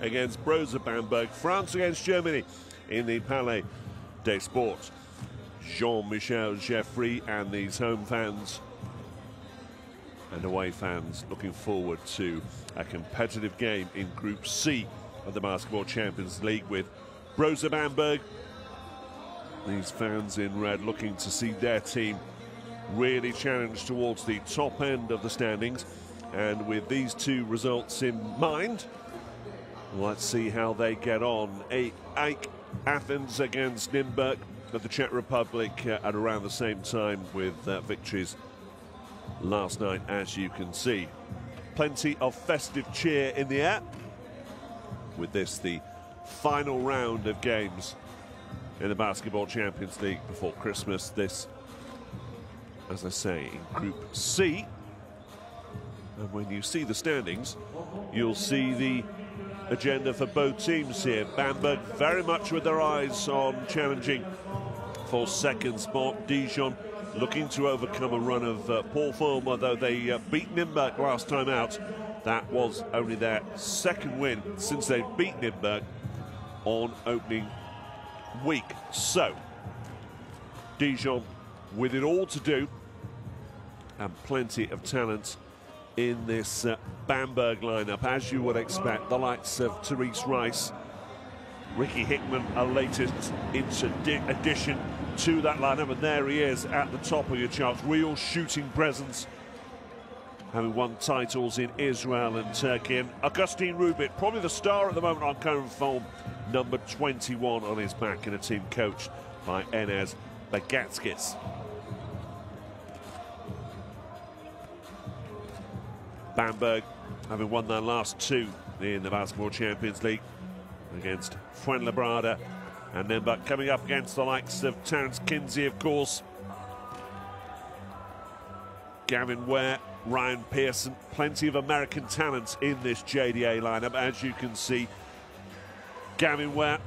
against Brose Bamberg, France against Germany in the Palais des Sports. Jean-Michel Geoffrey and these home fans and away fans looking forward to a competitive game in Group C of the Basketball Champions League with Brose Bamberg. These fans in red looking to see their team really challenge towards the top end of the standings. And with these two results in mind, let's see how they get on. Athens against Nürnberg of the Czech Republic at around the same time with victories last night, as you can see. Plenty of festive cheer in the air with this, the final round of games in the Basketball Champions League before Christmas. This, as I say, in Group C. And when you see the standings, you'll see the agenda for both teams here. Bamberg very much with their eyes on challenging for second spot. Dijon looking to overcome a run of poor form, although they beat Nürnberg last time out. That was only their second win since they beat Nürnberg on opening week. So, Dijon with it all to do and plenty of talent in this Bamberg lineup, as you would expect. The likes of Therese Rice, Ricky Hickman, a latest addition to that lineup, and there he is at the top of your charts. Real shooting presence, having won titles in Israel and Turkey. And Augustin Rubit, probably the star at the moment on current form, number 21 on his back in a team coached by Enes Bagatskis. Bamberg having won their last two in the Basketball Champions League against Fuenlabrada and Nürnberg, coming up against the likes of Terence Kinsey, of course, Gavin Ware, Ryan Pearson. Plenty of American talent in this JDA lineup, as you can see. Gavin Ware,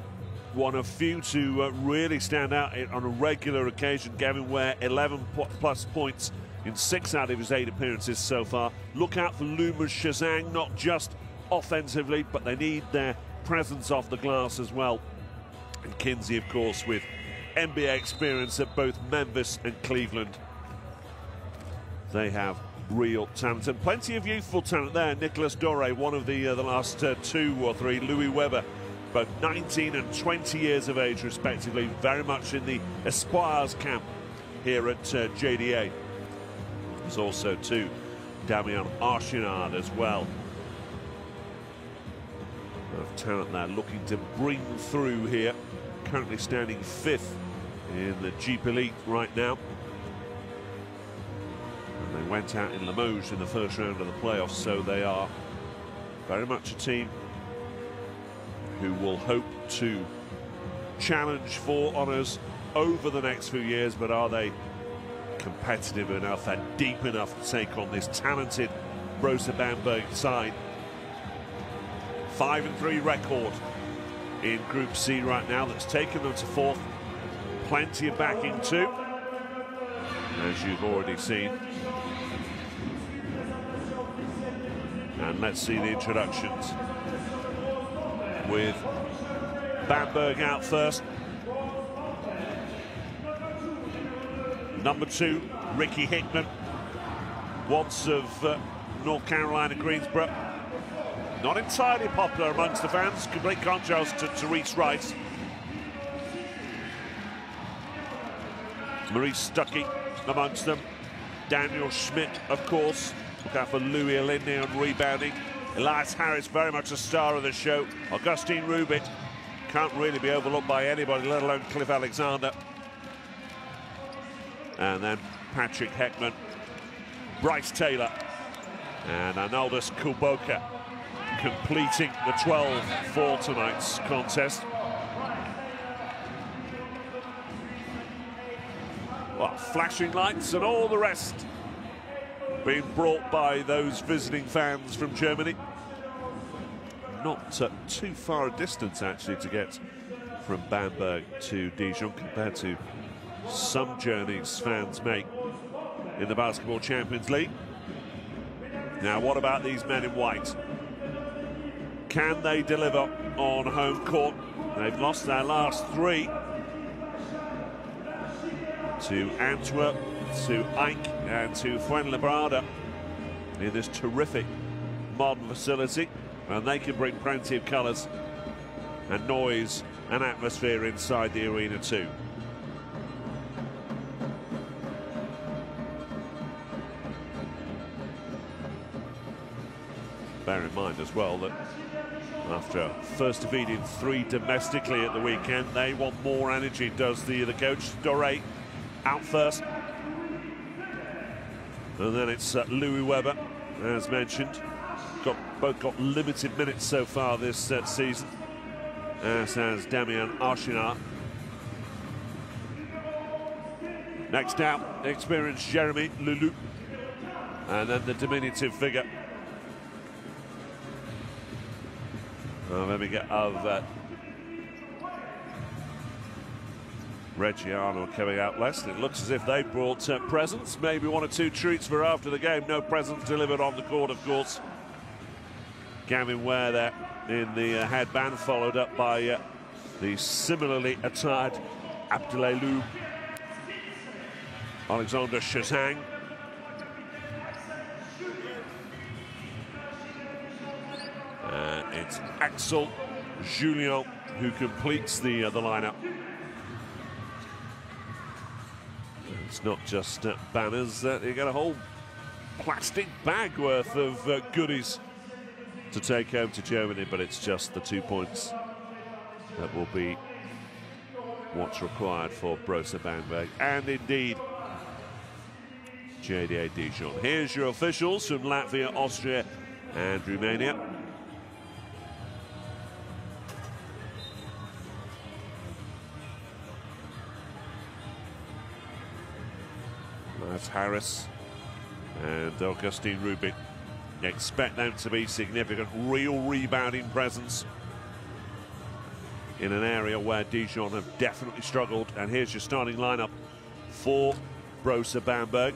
one of few to really stand out on a regular occasion. Gavin Ware, 11+ points in 6 out of his 8 appearances so far. Look out for Lumas Shazang, not just offensively, but they need their presence off the glass as well. And Kinsey, of course, with NBA experience at both Memphis and Cleveland. They have real talent, and plenty of youthful talent there. Nicolas Doré, one of the last 2 or 3. Louis Weber, both 19 and 20 years of age, respectively. Very much in the Espoirs camp here at JDA. There's also Damien Archinard as well. Of talent there looking to bring through here. Currently standing 5th in the Jeep Elite right now. And they went out in Limoges in the first round of the playoffs, so they are very much a team who will hope to challenge for honours over the next few years, but are they competitive enough and deep enough to take on this talented Brose Bamberg side? 5-3 record in Group C right now that's taken them to 4th. Plenty of backing too, as you've already seen. And let's see the introductions with Bamberg out first. Number 2, Ricky Hickman, once of North Carolina, Greensboro. Not entirely popular amongst the fans. Complete contrast to Therese Rice. Maurice Stuckey amongst them. Daniel Schmidt, of course. Look out for Louis Alinde on rebounding. Elias Harris, very much a star of the show. Augustin Rubit can't really be overlooked by anybody, let alone Cliff Alexander. And then Patrick Heckman, Bryce Taylor, and Arnaldus Kulboka completing the 12 for tonight's contest. Well, flashing lights and all the rest being brought by those visiting fans from Germany. Not too far a distance, actually, to get from Bamberg to Dijon compared to some journeys fans make in the Basketball Champions League. Now, what about these men in white? Can they deliver on home court? They've lost their last 3 to Antwerp, to Ike and to Fuenlabrada in this terrific modern facility, and they can bring plenty of colours and noise and atmosphere inside the arena too. Bear in mind as well that after first defeating 3 domestically at the weekend, they want more energy, does the coach. Doré out first. And then it's Louis Weber, as mentioned. Both got limited minutes so far this season, as has Damien Archinard. Next out, experienced Jeremy Leloup. And then the diminutive figure of Reggiano coming out less. It looks as if they brought presents, maybe 1 or 2 treats for after the game. No presents delivered on the court, of course. Gavin Ware there in the headband, followed up by the similarly attired Abdoulaye Lou, Alexander Chetang. It's Axel Julien who completes the lineup. It's not just banners, you get a whole plastic bag worth of goodies to take home to Germany, but it's just the 2 points that will be what's required for Brose Bamberg and indeed JDA Dijon. Here's your officials from Latvia, Austria and Romania. That's Harris and Augustine Rubin. Expect them to be significant, real rebounding presence in an area where Dijon have definitely struggled. And here's your starting lineup for Brose Bamberg.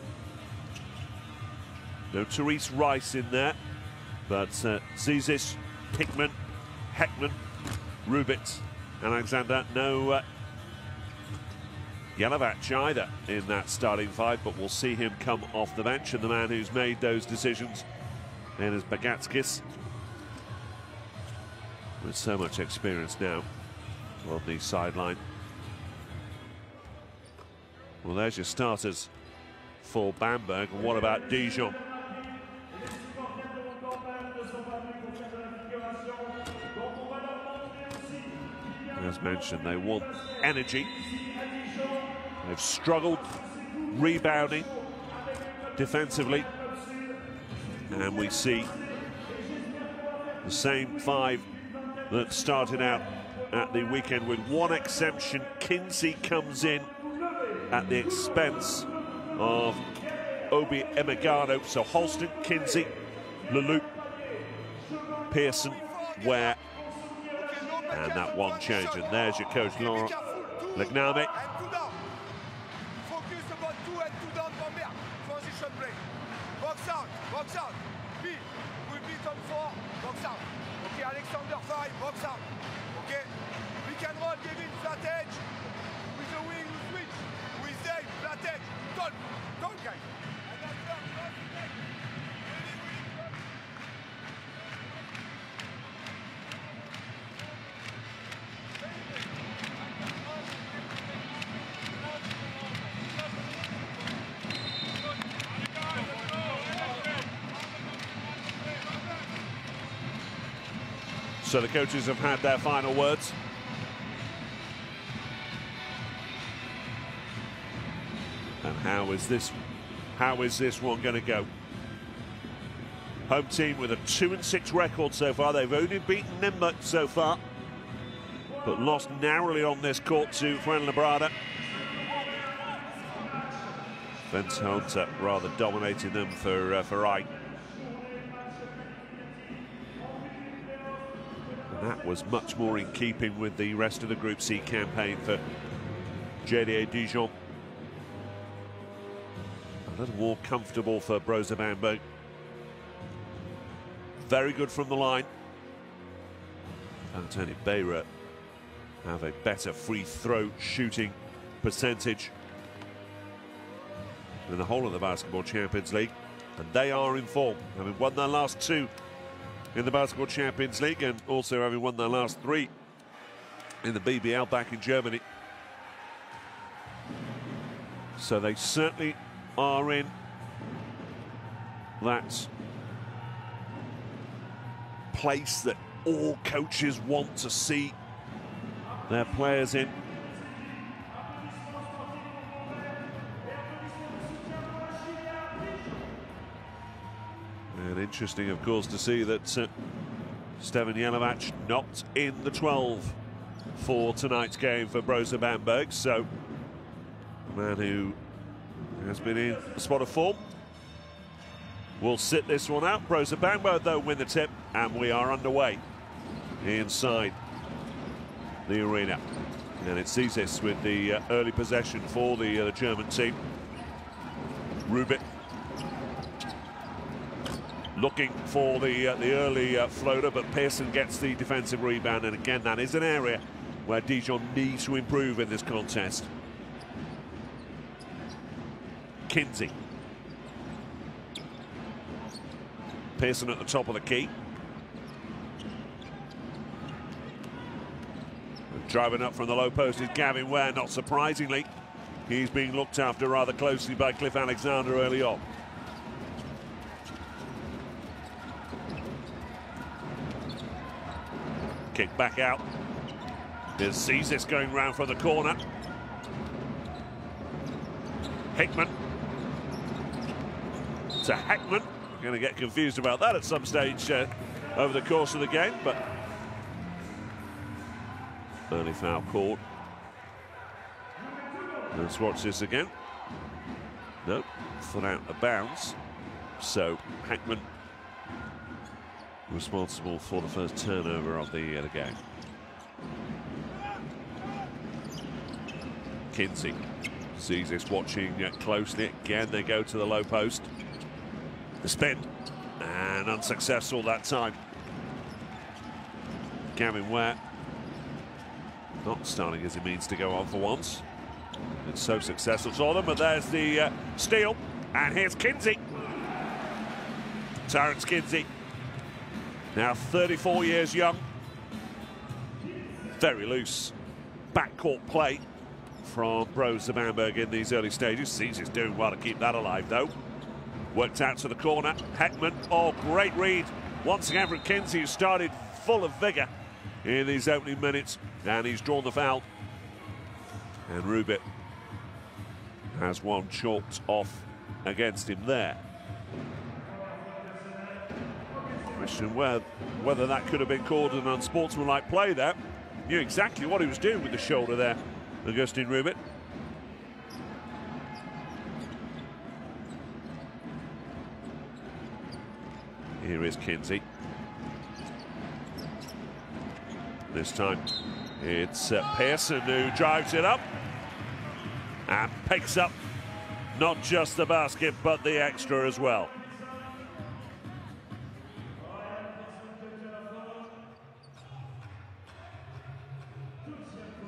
No Therese Rice in there, but Zizis, Hickman, Heckman, Rubitz, and Alexander. No Yelovach either in that starting 5, but we'll see him come off the bench, and the man who's made those decisions is Bagatskis, with so much experience now on the sideline. Well, there's your starters for Bamberg. And what about Dijon? As mentioned, they want energy. They've struggled rebounding defensively, and we see the same 5 that started out at the weekend, with one exception. Kinsey comes in at the expense of Obi Emigado. So Holston, Kinsey, Leloup, Pearson, Ware, and that one change. And there's your coach, Laurent Legname. Box out. B will be on 4. Box out. Okay, Alexander 5. Box out. Okay. We can roll. Kevin flat edge. With the wing, we switch. With Dave flat edge. Don't guys. So the coaches have had their final words. And how is this one going to go? Home team with a 2-6 record so far. They've only beaten Nîmes so far, but lost narrowly on this court to Fuenlabrada. Vince Hunter rather dominating them for Ike. That was much more in keeping with the rest of the Group C campaign for JDA Dijon. A little more comfortable for Brose Bamberg. Very good from the line. Anthony Beira have a better free throw shooting percentage than the whole of the Basketball Champions League, and they are in form, having won their last 2 in the Basketball Champions League and also having won their last 3 in the BBL back in Germany. So they certainly are in that place that all coaches want to see their players in. And interesting, of course, to see that Stevan Jelovac not in the 12 for tonight's game for Brose Bamberg. So, a man who has been in a spot of form will sit this one out. Brose Bamberg, though, win the tip, and we are underway inside the arena. And it sees this with the early possession for the German team. Rubit looking for the early floater, but Pearson gets the defensive rebound, and again that is an area where Dijon needs to improve in this contest. Kinsey. Pearson at the top of the key. Driving up from the low post is Gavin Ware. Not surprisingly, he's being looked after rather closely by Cliff Alexander early on. Kick back out. There's Zizis going round from the corner. Hickman to Heckman. Going to get confused about that at some stage over the course of the game, but early foul called. Let's watch this again. No, foot out of bounds. So Heckman responsible for the first turnover of the game. Kinsey sees this watching closely. Again, they go to the low post. The spin, and unsuccessful that time. Gavin Ware not starting as he means to go on for once. It's so successful for them, but there's the steal, and here's Kinsey. Terence Kinsey, now 34 years young. Very loose backcourt play from Brose Bamberg in these early stages. Zizis doing well to keep that alive, though. Worked out to the corner. Heckman, oh, great read. Once again from Kinsey, who started full of vigour in these opening minutes, and he's drawn the foul. And Rubit has one chalked off against him there. Question whether that could have been called an unsportsmanlike play there. Knew exactly what he was doing with the shoulder there, Augustin Rubit. Here is Kinsey. This time it's Pearson who drives it up and picks up not just the basket but the extra as well.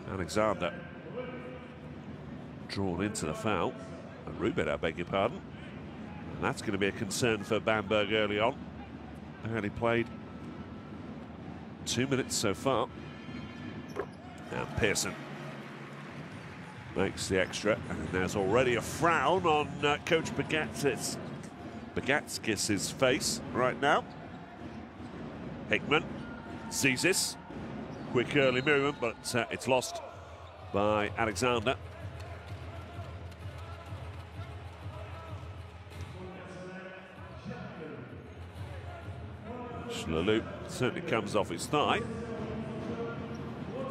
Alexander drawn into the foul, and Rubit, I beg your pardon, and that's going to be a concern for Bamberg early on. They only played 2 minutes so far. And Pearson makes the extra, and there's already a frown on Coach Bagatskis' face right now. Hickman, Zizis, quick early movement, but it's lost by Alexander. Leloup certainly comes off his thigh,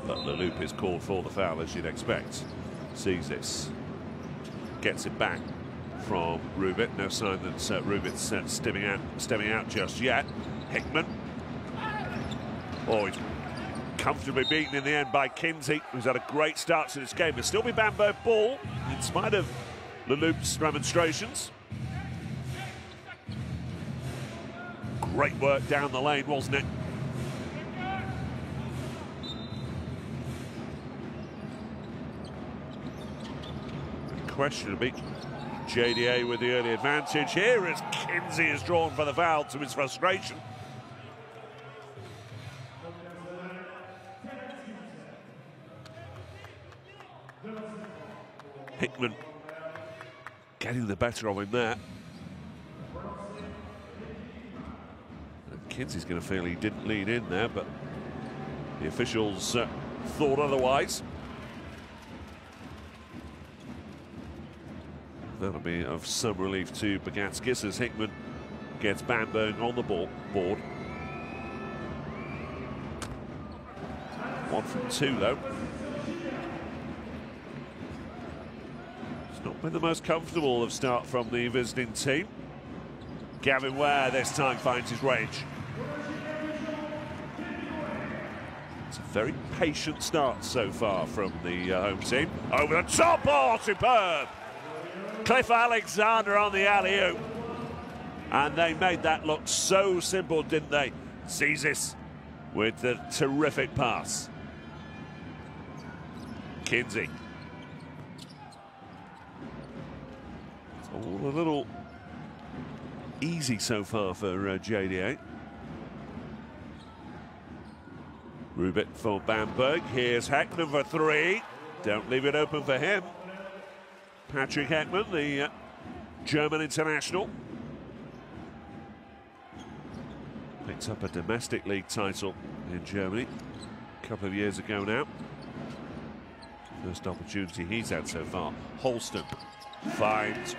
but Leloup is called for the foul, as you'd expect. Zizis gets it back from Rubit. No sign that Rubit's stepping out just yet. Hickman. Oh, he's comfortably beaten in the end by Kinsey, who's had a great start to this game. There'll still be Bamberg ball, in spite of Leloup's demonstrations. Great work down the lane, wasn't it? unquestionably JDA with the early advantage here as Kinsey is drawn for the foul to his frustration. Hickman getting the better of him there. And Kinsey's going to feel he didn't lean in there, but the officials thought otherwise. That'll be of some relief to Bagatskis as Hickman gets Bamberg on the board. 1 from 2 though. It's not been the most comfortable of start from the visiting team. Gavin Ware this time finds his range. It's a very patient start so far from the home team. Over the top, oh, superb! Cliff Alexander on the alley-oop. And they made that look so simple, didn't they? Zizis with the terrific pass. Kinsey. It's all a little easy so far for JDA. Rubit for Bamberg. Here's Heckman for 3. Don't leave it open for him. Patrick Heckman, the German international. Picked up a domestic league title in Germany a couple of years ago now. First opportunity he's had so far. Holston finds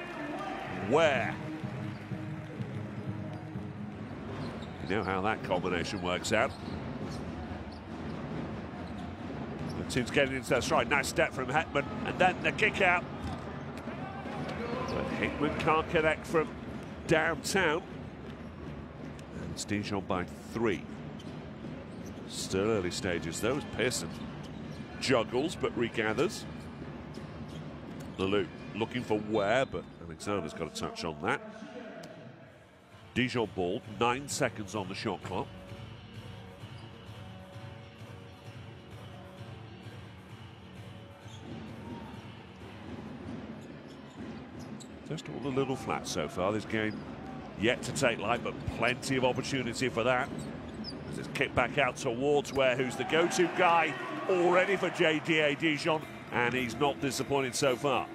Ware. You know how that combination works out. The team's getting into their stride. Nice step from Heckman, and then the kick out. But Hickman can't connect from downtown. And it's Dijon by 3. Still early stages though, as Pearson juggles but regathers. The loop looking for Ware, but Alexander's got a touch on that. Dijon ball, 9 seconds on the shot clock. Just all a little flat so far. This game yet to take life, but plenty of opportunity for that. As it's kicked back out towards Ware, who's the go-to guy already for JDA Dijon, and he's not disappointed so far.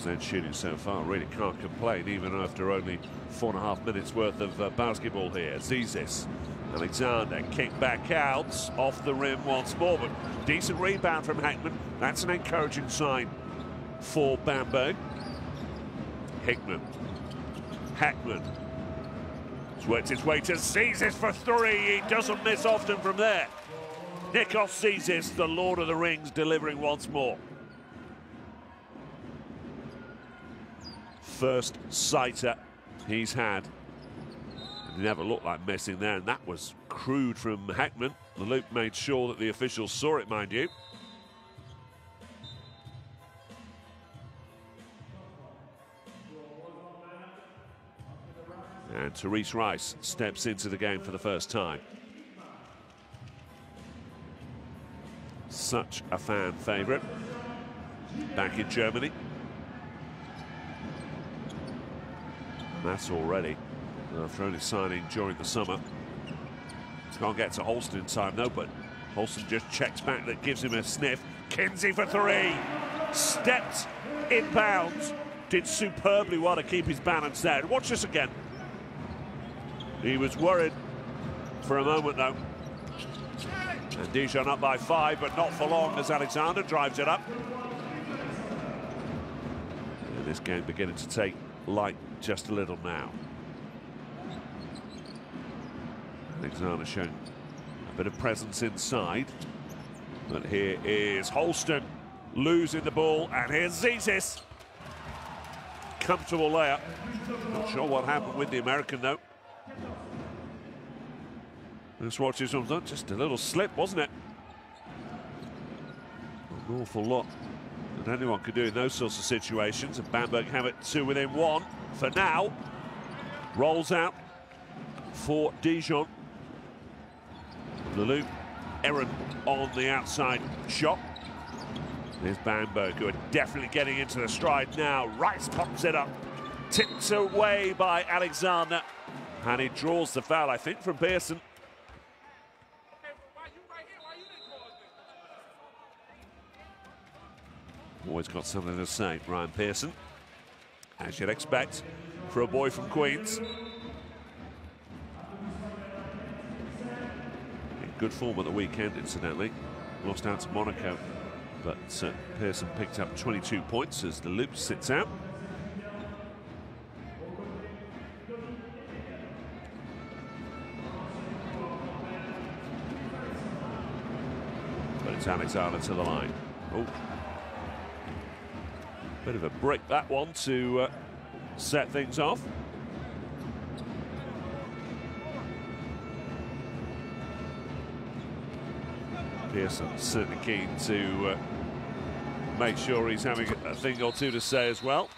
% shooting so far, really can't complain even after only 4.5 minutes worth of basketball here. Zizis, Alexander, kick back out, off the rim once more, but decent rebound from Heckman. That's an encouraging sign for Bamberg. Hickman, Heckman, it's worked his way to Zizis for 3. He doesn't miss often from there. Nikos Zizis, the Lord of the Rings, delivering once more. First sighter he's had. He never looked like missing there, and that was crude from Heckman. The loop made sure that the officials saw it, mind you. And Therese Rice steps into the game for the first time. Such a fan favourite back in Germany. That's already after only signing during the summer. Can't get to Holston in time though, but Holston just checks back. That gives him a sniff. Kinsey for 3. Stepped in bounds. Did superbly well to keep his balance there. Watch this again. He was worried for a moment though. And Dijon up by 5, but not for long as Alexander drives it up. And this game beginning to take light just a little now. Alexander showing a bit of presence inside, but here is Holston losing the ball, and here's Zizis. Comfortable layup. Not sure what happened with the American though. Let's watch this one. Just a little slip, wasn't it? An awful lot that anyone could do in those sorts of situations, and Bamberg have it 2 within 1 for now. Rolls out for Dijon. the loop. Aaron on the outside shot. There's Bamberg, who are definitely getting into the stride now. Rice pops it up. Tipped away by Alexander. And he draws the foul, I think, from Pearson. Always got something to say, Ryan Pearson, as you'd expect for a boy from Queens. In good form at the weekend, incidentally. Lost out to Monaco, but Pearson picked up 22 points as the loop sits out. But it's Alexander to the line. Oh. Bit of a break, that one, to set things off. Pearson certainly keen to make sure he's having a thing or two to say as well.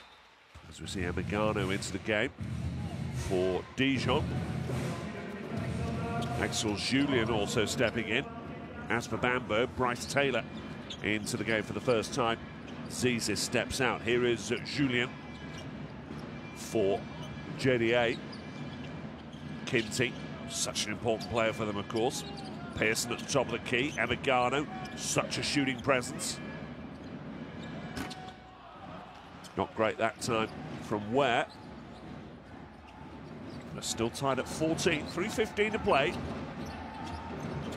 As we see Amigano into the game for Dijon. Axel Julien also stepping in. As for Bamberg, Bryce Taylor into the game for the first time. Zizis steps out. Here is Julien for JDA. Kinty, such an important player for them, of course. Pearson at the top of the key. Amigano, such a shooting presence. Not great that time from Ware. But still tied at 14. 3:15 to play.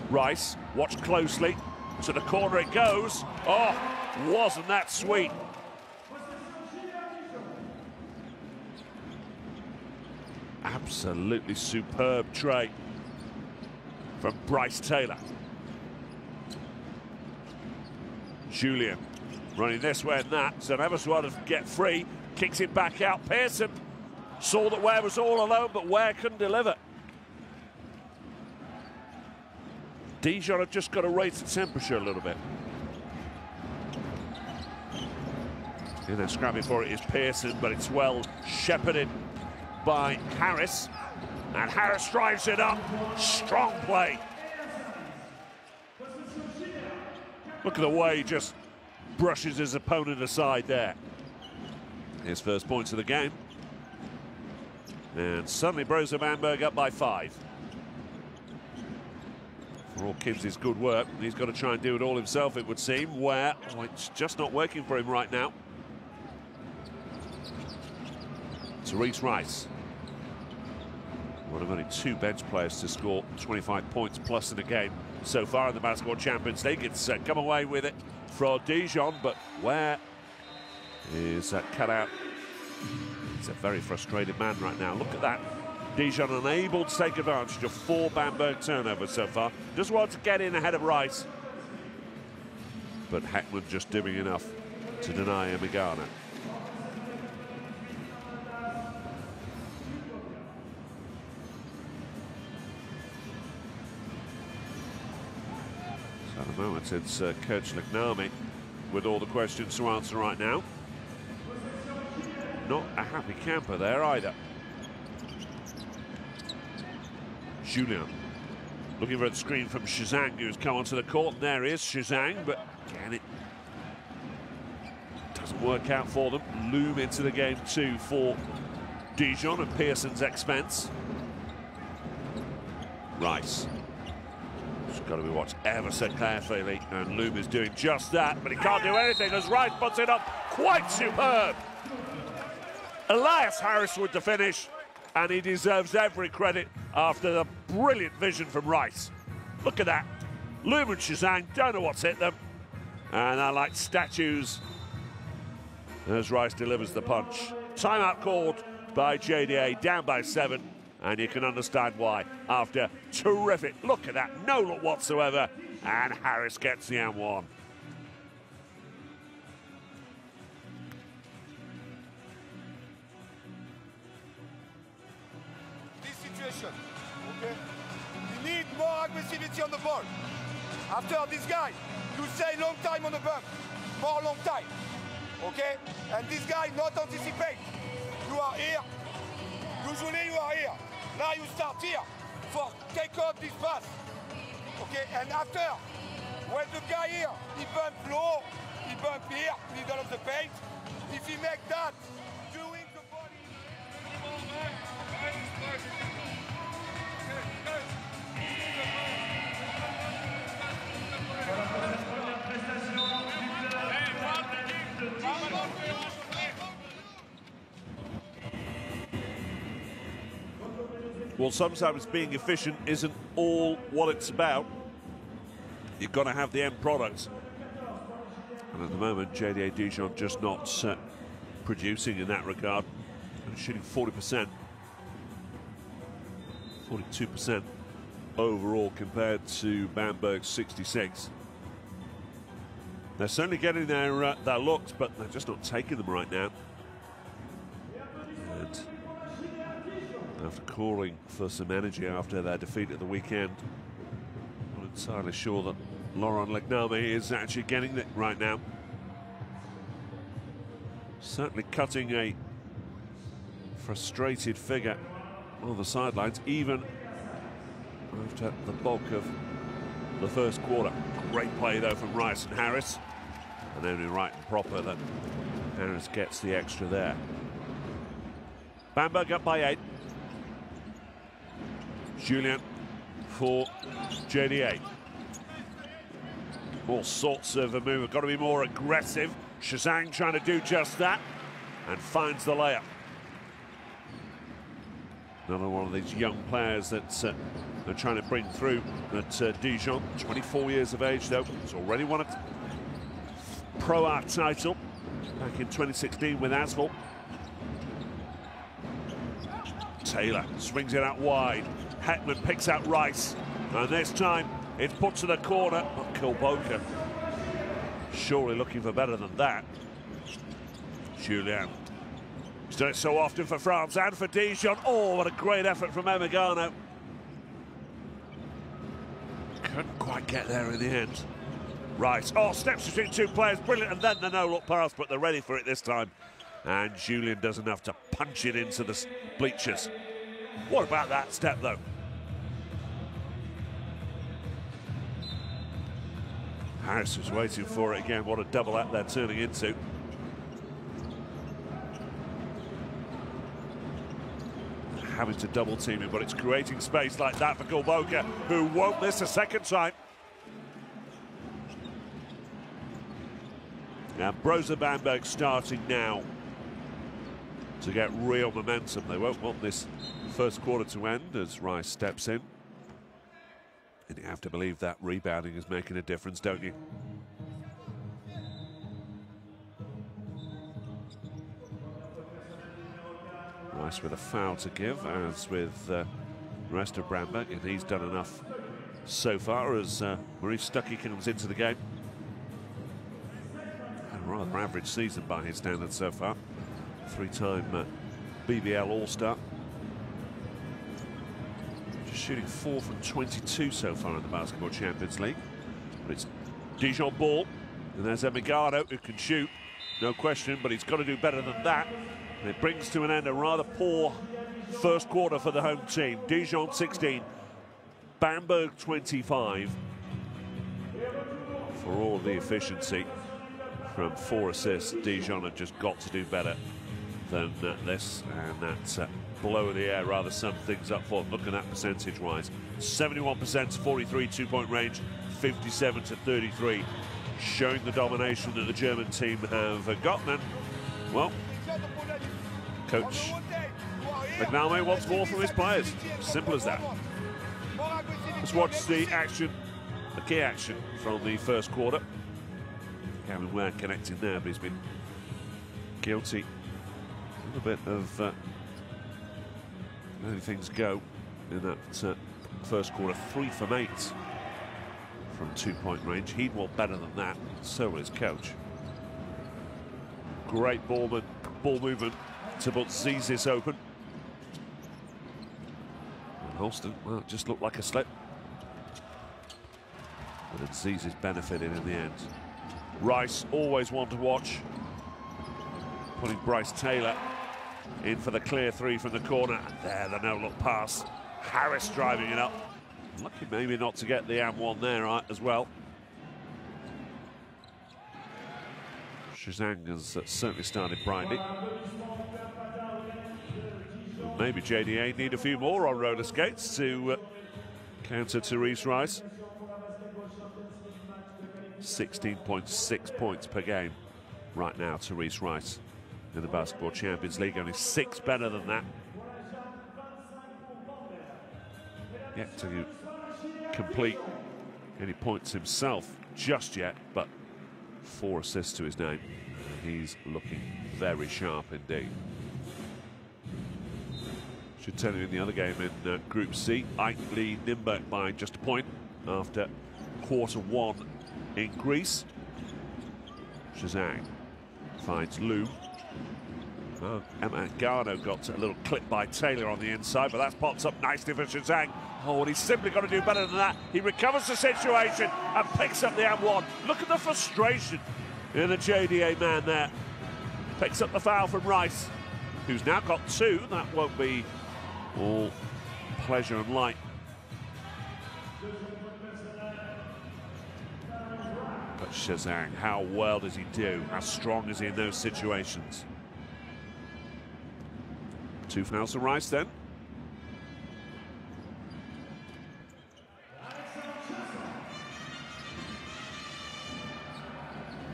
Rice, watch closely. To the corner it goes. Oh, wasn't that sweet? Absolutely superb tray from Bryce Taylor. Julien running this way and that, so never so to get free, kicks it back out. Pearson saw that Ware was all alone, but Ware couldn't deliver. Dijon have just got to raise the temperature a little bit. And then scrapping for it is Pearson, but it's well shepherded by Harris. And Harris drives it up. Strong play. Look at the way he just brushes his opponent aside there. His first points of the game. And suddenly Brose Bamberg up by 5. For all Kids' good work, he's got to try and do it all himself, it would seem. Where it's just not working for him right now. Therese Rice, one of only 2 bench players to score 25 points plus in a game so far in the Basketball Champions League. It's come away with it for Dijon, but Ware is cut out. He's a very frustrated man right now. Look at that. Dijon unable to take advantage of 4 Bamberg turnovers so far. Just wanted to get in ahead of Rice. But Heckman just doing enough to deny Amigano. So at the moment it's Coach Lignami with all the questions to answer right now. Not a happy camper there either. Julien looking for a screen from Shazang, who's come onto the court, and there is Shazang, but again it doesn't work out for them. Loom into the game too for Dijon at Pearson's expense. Rice, it's got to be watched ever so carefully, and Loom is doing just that, but he can't do anything as Rice puts it up. Quite superb. Elias Harris with the finish, and he deserves every credit after the brilliant vision from Rice. Look at that. Loom and Shazang don't know what's hit them, and they're like statues as Rice delivers the punch. Timeout called by JDA, down by 7, and you can understand why after terrific. Look at that, no look whatsoever, and Harris gets the and-one. Okay? You need more aggressivity on the ball. After this guy, you say long time on the bump, more long time. Okay? And this guy not anticipate. You are here. Usually you are here. Now you start here for take off this pass. Okay, and after, when the guy here, he bump low, he bump here, middle of the paint, if he make that, doing the body. Well, sometimes being efficient isn't all what it's about. You've got to have the end product. And at the moment, JDA Dijon just not producing in that regard. Shooting 40%. 42% overall compared to Bamberg's 66. They're certainly getting their looks, but they're just not taking them right now. And after calling for some energy after their defeat at the weekend, I'm not entirely sure that Laurent Legname is actually getting it right now. Certainly cutting a frustrated figure on the sidelines, even after the bulk of the first quarter. Great play though from Rice and Harris, and only right and proper that Harris gets the extra there. Bamberg up by 8. Julien for JDA. All sorts of a move. Got to be more aggressive. Shazang trying to do just that and finds the layup. Another one of these young players that they're trying to bring through at Dijon. 24 years of age though. He's already won a Pro A title back in 2016 with Asphalt. Taylor swings it out wide. Hetman picks out Rice, and this time it's put to the corner. But Kilboka surely looking for better than that. Julien, he's done it so often for France and for Dijon. Oh, what a great effort from Emigano. Couldn't quite get there in the end. Rice, oh, steps between two players, brilliant, and then the no-look pass, but they're ready for it this time. And Julien does enough to punch it into the bleachers. What about that step, though? Harris was waiting for it again. What a double act they're turning into. Having to double team him, but it's creating space like that for Kilboka, who won't miss a second time. Now, Brose Bamberg starting now to get real momentum. They won't want this first quarter to end as Rice steps in. And you have to believe that rebounding is making a difference, don't you? Rice with a foul to give, as with the rest of Bamberg, and he's done enough so far as Maurice Stuckey comes into the game. A rather average season by his standards so far. Three-time BBL All-Star. Just shooting 4 from 22 so far in the Basketball Champions League. But it's Dijon ball, and there's Emigano who can shoot, no question, but he's got to do better than that. And it brings to an end a rather poor first quarter for the home team. Dijon 16, Bamberg 25. For all of the efficiency from 4 assists, Dijon have just got to do better than this, and that below in the air rather sum things up for them. Look at that percentage-wise. 71% to 43, two-point range, 57 to 33, showing the domination that the German team have gotten. And, well, Coach Legname wants more from his players. Simple as that. Let's watch the action, the key action from the first quarter. Gavin Ware connecting there, but he's been guilty a little bit of letting things go in that first quarter. 3 from 8 from two-point range. He'd want better than that, so will his coach. Great ball movement to put Zizis open. And Holston, well, it just looked like a slip. But then Zizis benefited in the end. Rice, always one to watch. Putting Bryce Taylor in for the clear 3 from the corner. And there, the no-look pass. Harris driving it up. Lucky maybe not to get the M1 there as well. Shazang has certainly started brightly. Maybe JDA need a few more on roller skates to counter Therese Rice. 16.6 points per game right now, Therese Rice in the Basketball Champions League. Only 6 better than that. Yet to complete any points himself just yet, but 4 assists to his name. He's looking very sharp indeed. Should tell you in the other game in Group C, Ike lead Nürnberg by just a point after Q1 in Greece. Shazang finds Lou. Oh, Emma Garno got a little clip by Taylor on the inside, but that's popped up nicely for Shazang. Oh, and he's simply got to do better than that. He recovers the situation and picks up the M1. Look at the frustration in the JDA man there. Picks up the foul from Rice, who's now got 2. That won't be all pleasure and light. But Shazang, how well does he do? How strong is he in those situations? 2 fouls to Rice then.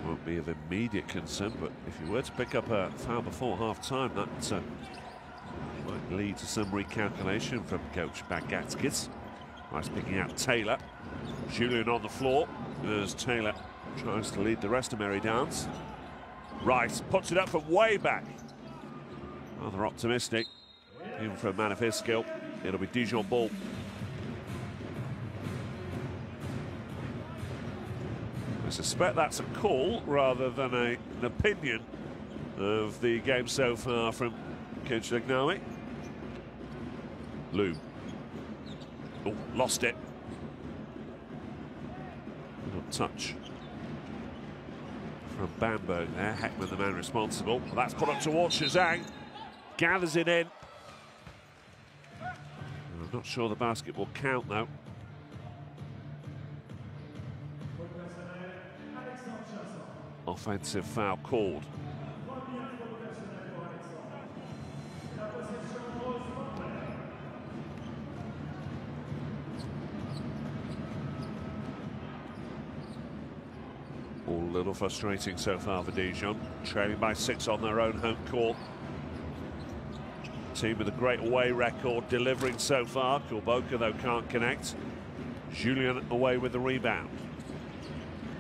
Won't be of immediate concern, but if you were to pick up a foul before half-time, that might lead to some recalculation from coach Bagatskis. Rice picking out Taylor. Julian on the floor as Taylor tries to lead the rest of Merry Dance. Rice puts it up from way back. Rather optimistic, even for a man of his skill. It'll be Dijon ball. I suspect that's a call rather than an opinion of the game so far from Coach Legnami. Lou. Oh, lost it. Little touch from Bamberg there. Heckman, the man responsible. That's put up towards Shazang. Gathers it in. I'm not sure the basket will count though. Offensive foul called. All a little frustrating so far for Dijon, trailing by 6 on their own home court. Team with a great away record, delivering so far. Kulboka, though, can't connect. Julian away with the rebound.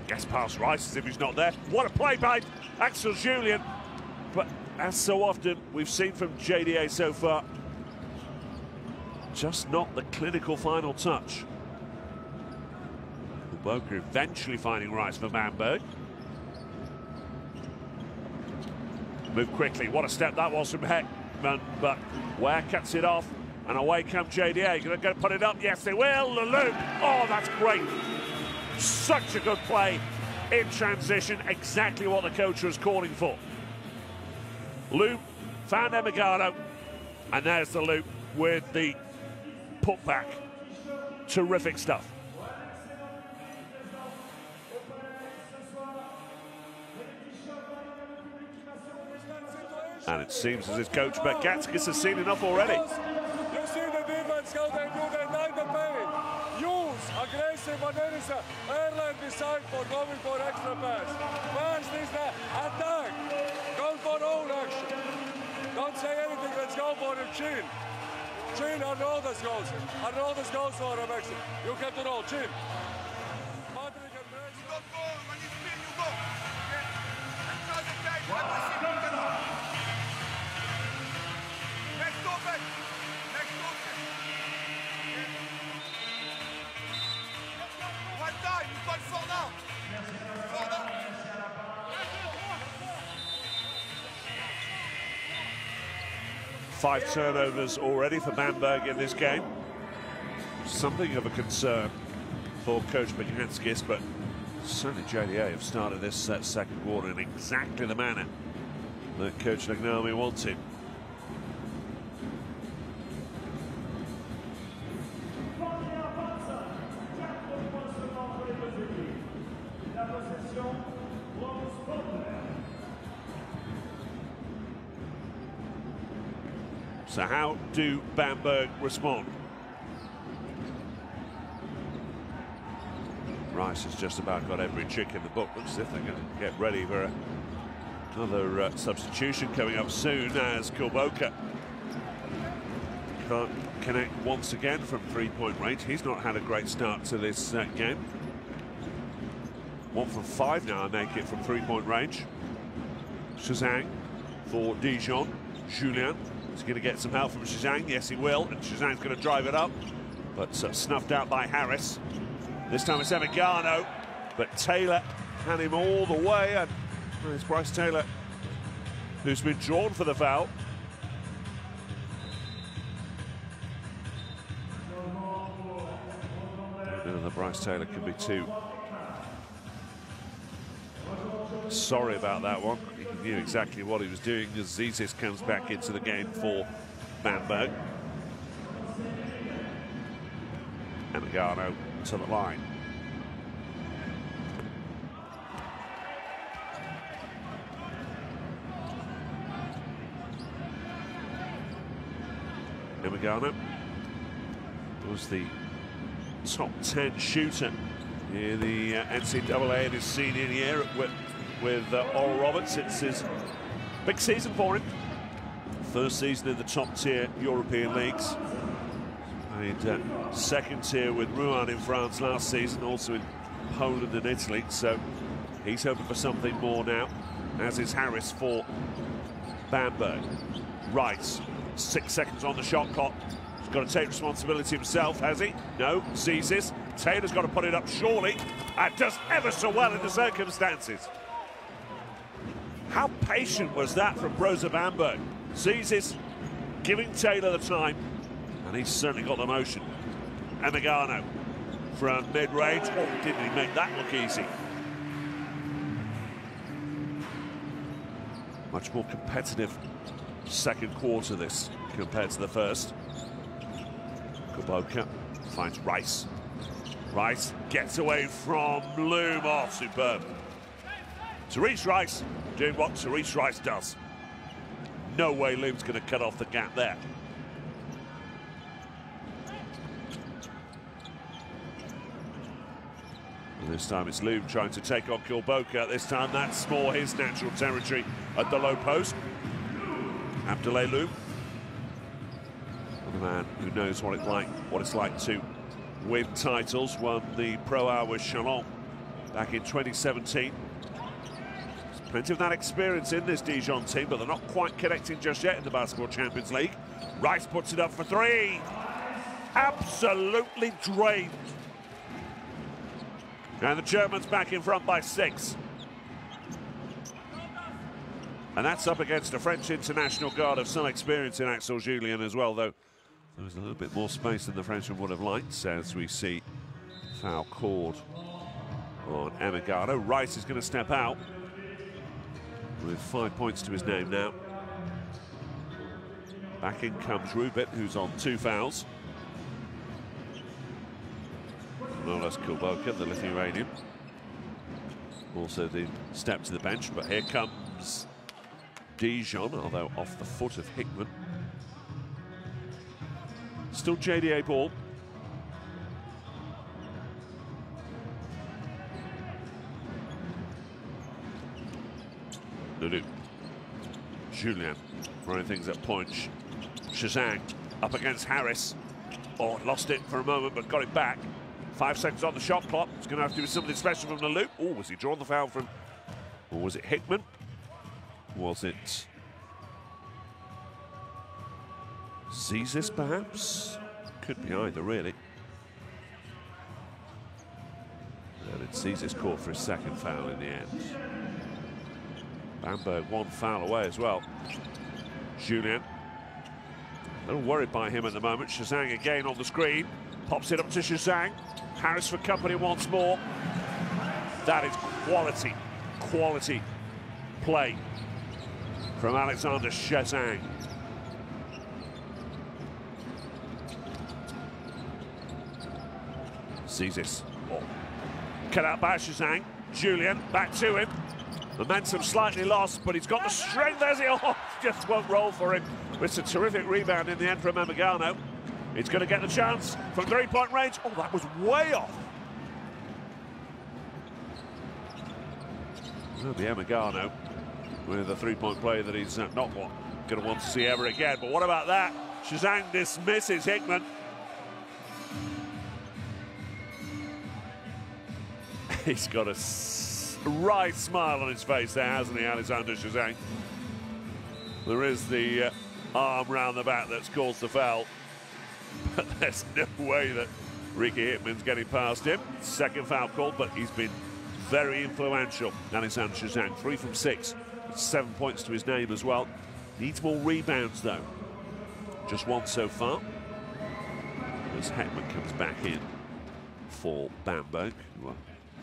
Gets past Rice as if he's not there. What a play by Axel Julian. But as so often we've seen from JDA so far, just not the clinical final touch. Kulboka eventually finding Rice for Bamberg. Move quickly. What a step that was from Heckman, but Ware cuts it off, and away comes JDA. Going to put it up? Yes, they will. Leloup. Oh, that's great. Such a good play in transition. Exactly what the coach was calling for. Loop found Emigano, and there's the Loop with the putback. Terrific stuff. And it seems as if Coach Bagatskis has seen enough already. You see the defense, how they do, they like the pain. Use aggressive, but there is a airline beside for going for extra pass. First is the attack. Go for own action. Don't say anything, let's go for the chin. Chin, Arnoldas goes. Arnoldas goes for a exit. You get to roll, chin. Patrick and Brose. You don't go, when you spin, you go. Okay? That's not the case. Next open. Next open. One time, you call for now. For now. 5 turnovers already for Bamberg in this game. Something of a concern for Coach Bagatskis, but certainly JDA have started this second quarter in exactly the manner that Coach Legnami wanted. So how do Bamberg respond? Rice has just about got every trick in the book. Looks as if they're going to get ready for another substitution coming up soon, as Kulboka can't connect once again from three-point range. He's not had a great start to this game. 1 from 5 now, I make it from three-point range. Shazang for Dijon. Julien is going to get some help from Shazang. Yes, he will. And Shazang's going to drive it up, but snuffed out by Harris. This time it's Emigano, but Taylor had him all the way, and it's Bryce Taylor who's been drawn for the foul. I don't know that Bryce Taylor can be too sorry about that one. He knew exactly what he was doing as Zizis comes back into the game for Bamberg. Emigano to the line. Emigano was the top 10 shooter in the NCAA in his senior year with Oral Roberts. It's his big season for him. First season in the top tier European leagues. Played second tier with Rouen in France last season, also in Poland and Italy, so he's hoping for something more now, as is Harris for Bamberg. Rice, 6 seconds on the shot clock. He's got to take responsibility himself, has he? No, Zizis. Taylor's got to put it up surely, and does ever so well in the circumstances. How patient was that from Brose Bamberg? Zizis giving Taylor the time, and he's certainly got the motion. Emigano from mid-range. Oh, didn't he make that look easy? Much more competitive second quarter this compared to the first. Kulboka finds Rice. Rice gets away from Loom. Oh, superb. Therese Rice doing what Therese Rice does. No way Loom's going to cut off the gap there. And this time it's Loom trying to take on Kulboka. This time that's more his natural territory at the low post. Abdoulaye Loom, the man who knows what it's like to win titles. Won the Pro A with Chalon back in 2017. There's plenty of that experience in this Dijon team, but they're not quite connecting just yet in the Basketball Champions League. Rice puts it up for 3. Absolutely drained. And the Germans back in front by 6. And that's up against a French international guard of some experience in Axel Julien as well, though there was a little bit more space than the Frenchman would have liked, as we see foul called on Emigano. Rice is going to step out with 5 points to his name now. Back in comes Rubit, who's on 2 fouls. No less Kulboka, the Lithuanian. Also the step to the bench, but here comes Dijon, although off the foot of Hickman. Still JDA ball. Lulu. Julien running things at point. Shazang up against Harris. Oh, lost it for a moment, but got it back. 5 seconds on the shot clock. It's going to have to be something special from Lulu. Oh, was he drawn the foul from, or was it Hickman? Was it Zizis, perhaps? Could be either, really. And it's Zizis caught for his second foul in the end. Bamberg 1 foul away as well. Julien. A little worried by him at the moment. Shazang again on the screen. Pops it up to Shazang. Harris for company once more. That is quality, quality play from Alexander Shazang. Zizis. Oh. Cut out by Shazang. Julien back to him. Momentum slightly lost, but he's got the strength. There's it. Oh, just won't roll for him. It's a terrific rebound in the end from Emigano. He's going to get the chance from three-point range. Oh, that was way off. Well, the Emigano with a three-point play that he's not going to want to see ever again. But what about that? Shazang dismisses Hickman. He's got a wry smile on his face there, hasn't he, Alexander Shazang? There is the arm round the back that's caused the foul. But there's no way that Ricky Hickman's getting past him. Second foul called, but he's been very influential. Alexander Shazang, 3 from 6. 7 points to his name as well. Needs more rebounds, though. Just one so far. As Hickman comes back in for Bamberg.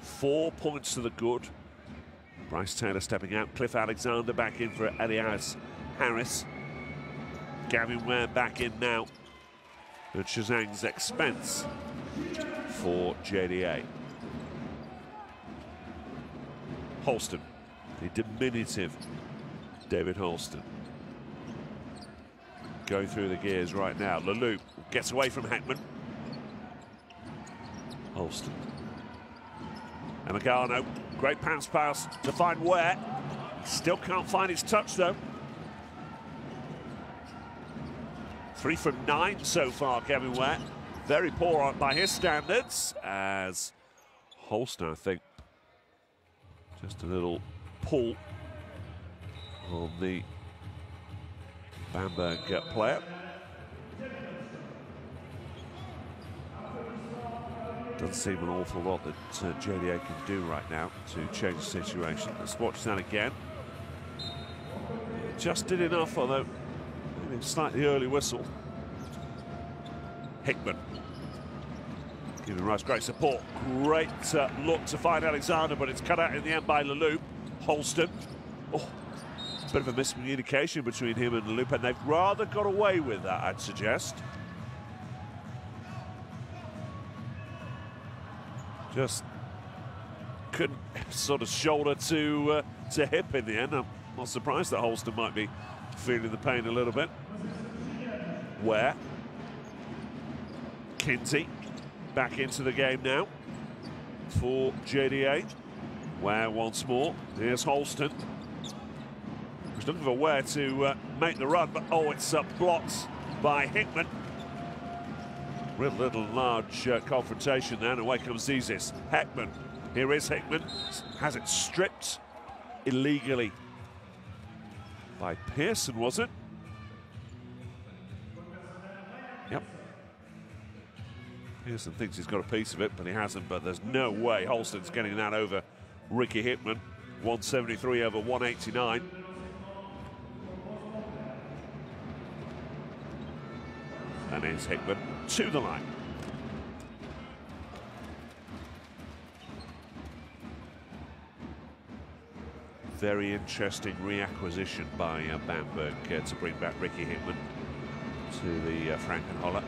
4 points to the good. Bryce Taylor stepping out. Cliff Alexander back in for Elias Harris. Gavin Ware back in now at Shazang's expense for JDA. Holston, the diminutive David Holston. Going through the gears right now. Leloup gets away from Hickman. Holston. Emigano, great pass to find Ware. Still can't find his touch though. 3 from 9 so far, Kevin Ware. Very poor by his standards, as Holston, I think, just a little pull on the Bamberg player. Doesn't seem an awful lot that JDA can do right now to change the situation. Let's watch that again. Just did enough, although maybe a slightly early whistle. Hickman giving Rice great support. Great look to find Alexander, but it's cut out in the end by Leloup. Holston. Oh, bit of a miscommunication between him and Leloup, and they've rather got away with that, I'd suggest. Just couldn't sort of shoulder to hip in the end. I'm not surprised that Holston might be feeling the pain a little bit. Ware. Kinsey back into the game now for JDA. Ware once more. Here's Holston. He's looking for Ware to make the run, but oh, it's blocked by Hickman. Real little large confrontation there, and away comes Zizis. Hickman, here is Hickman, has it stripped illegally by Pearson, was it? Yep. Pearson thinks he's got a piece of it, but he hasn't, but there's no way Holston's getting that over Ricky Hickman. 173 over 189. And here's Hickman to the line. Very interesting reacquisition by Bamberg to bring back Ricky Hickman to the Frankenholler.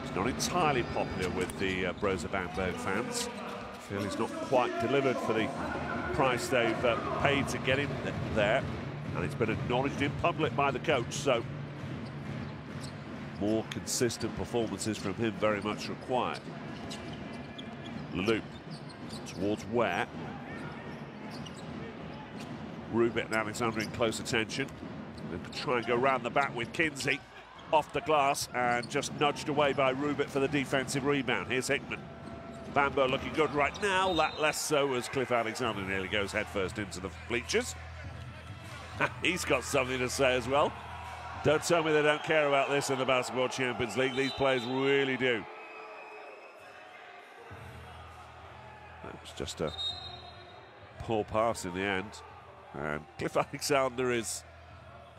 He's not entirely popular with the Brose Bamberg fans. I feel he's not quite delivered for the price they've paid to get him there, and it's been acknowledged in public by the coach, so more consistent performances from him very much required. Leloup towards Ware. Rubit and Alexander in close attention. They could try and go round the back with Kinsey off the glass and just nudged away by Rubit for the defensive rebound. Here's Hickman. Bamberg looking good right now, that less so as Cliff Alexander nearly goes headfirst into the bleachers. He's got something to say as well. Don't tell me they don't care about this in the Basketball Champions League. These players really do. That was just a poor pass in the end. And Cliff Alexander is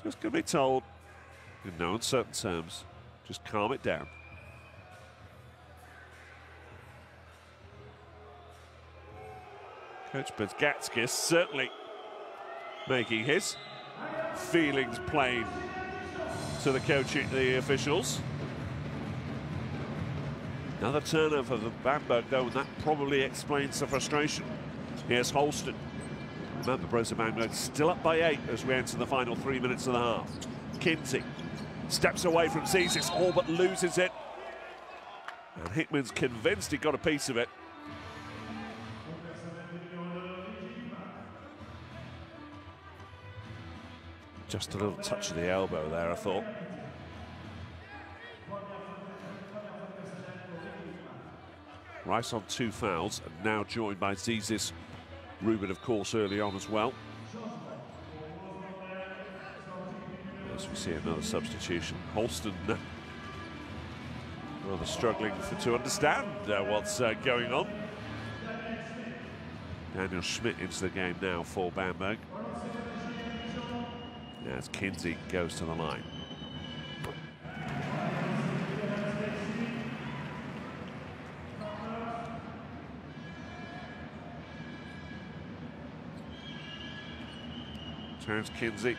just going to be told, in no uncertain terms, just calm it down. Coach Bezgatskis certainly making his feelings plain to the officials. Another turnover for Bamberg, though, and that probably explains the frustration. Here's Holston. Remember, Brose Bamberg still up by 8 as we enter the final 3 minutes of the half. Kinsey steps away from Zizis, all but loses it. And Hickman's convinced he got a piece of it. Just a little touch of the elbow there, I thought. Rice on 2 fouls, and now joined by Zizis. Rubin, of course, early on as well. As we see another substitution. Holston rather struggling to understand what's going on. Daniel Schmidt into the game now for Bamberg. As Kinsey goes to the line. Terence Kinsey,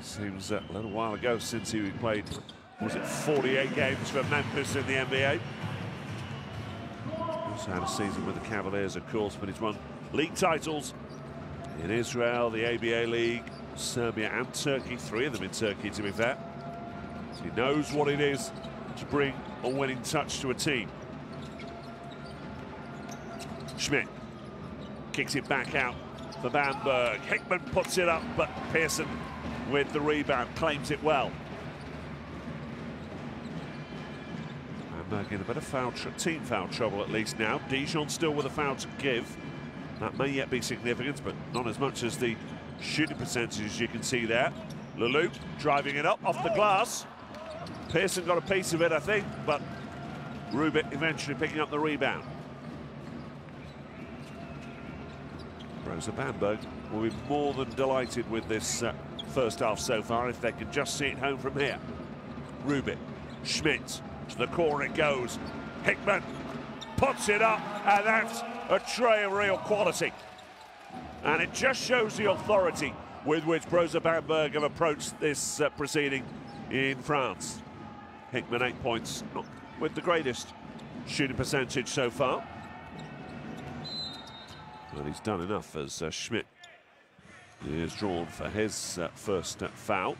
seems a little while ago since he played, was it 48 games for Memphis in the NBA? Also had a season with the Cavaliers, of course, but he's won league titles in Israel, the ABA League, Serbia and Turkey, 3 of them in Turkey, to be fair. So he knows what it is to bring a winning touch to a team. Schmidt kicks it back out for Bamberg. Hickman puts it up, but Pearson with the rebound claims it well. Bamberg in a bit of team foul trouble at least now. Dijon still with a foul to give. That may yet be significant, but not as much as the shooting percentages you can see there. Leloup driving it up off the glass. Pearson got a piece of it, I think, but Rubin eventually picking up the rebound. Brose Bamberg will be more than delighted with this first half so far if they can just see it home from here. Rubin, Schmidt, to the corner it goes. Hickman puts it up, and that's a tray of real quality. And it just shows the authority with which Brose Bamberg have approached this proceeding in France. Hickman 8 points, not with the greatest shooting percentage so far. Well, he's done enough as Schmidt is drawn for his first foul.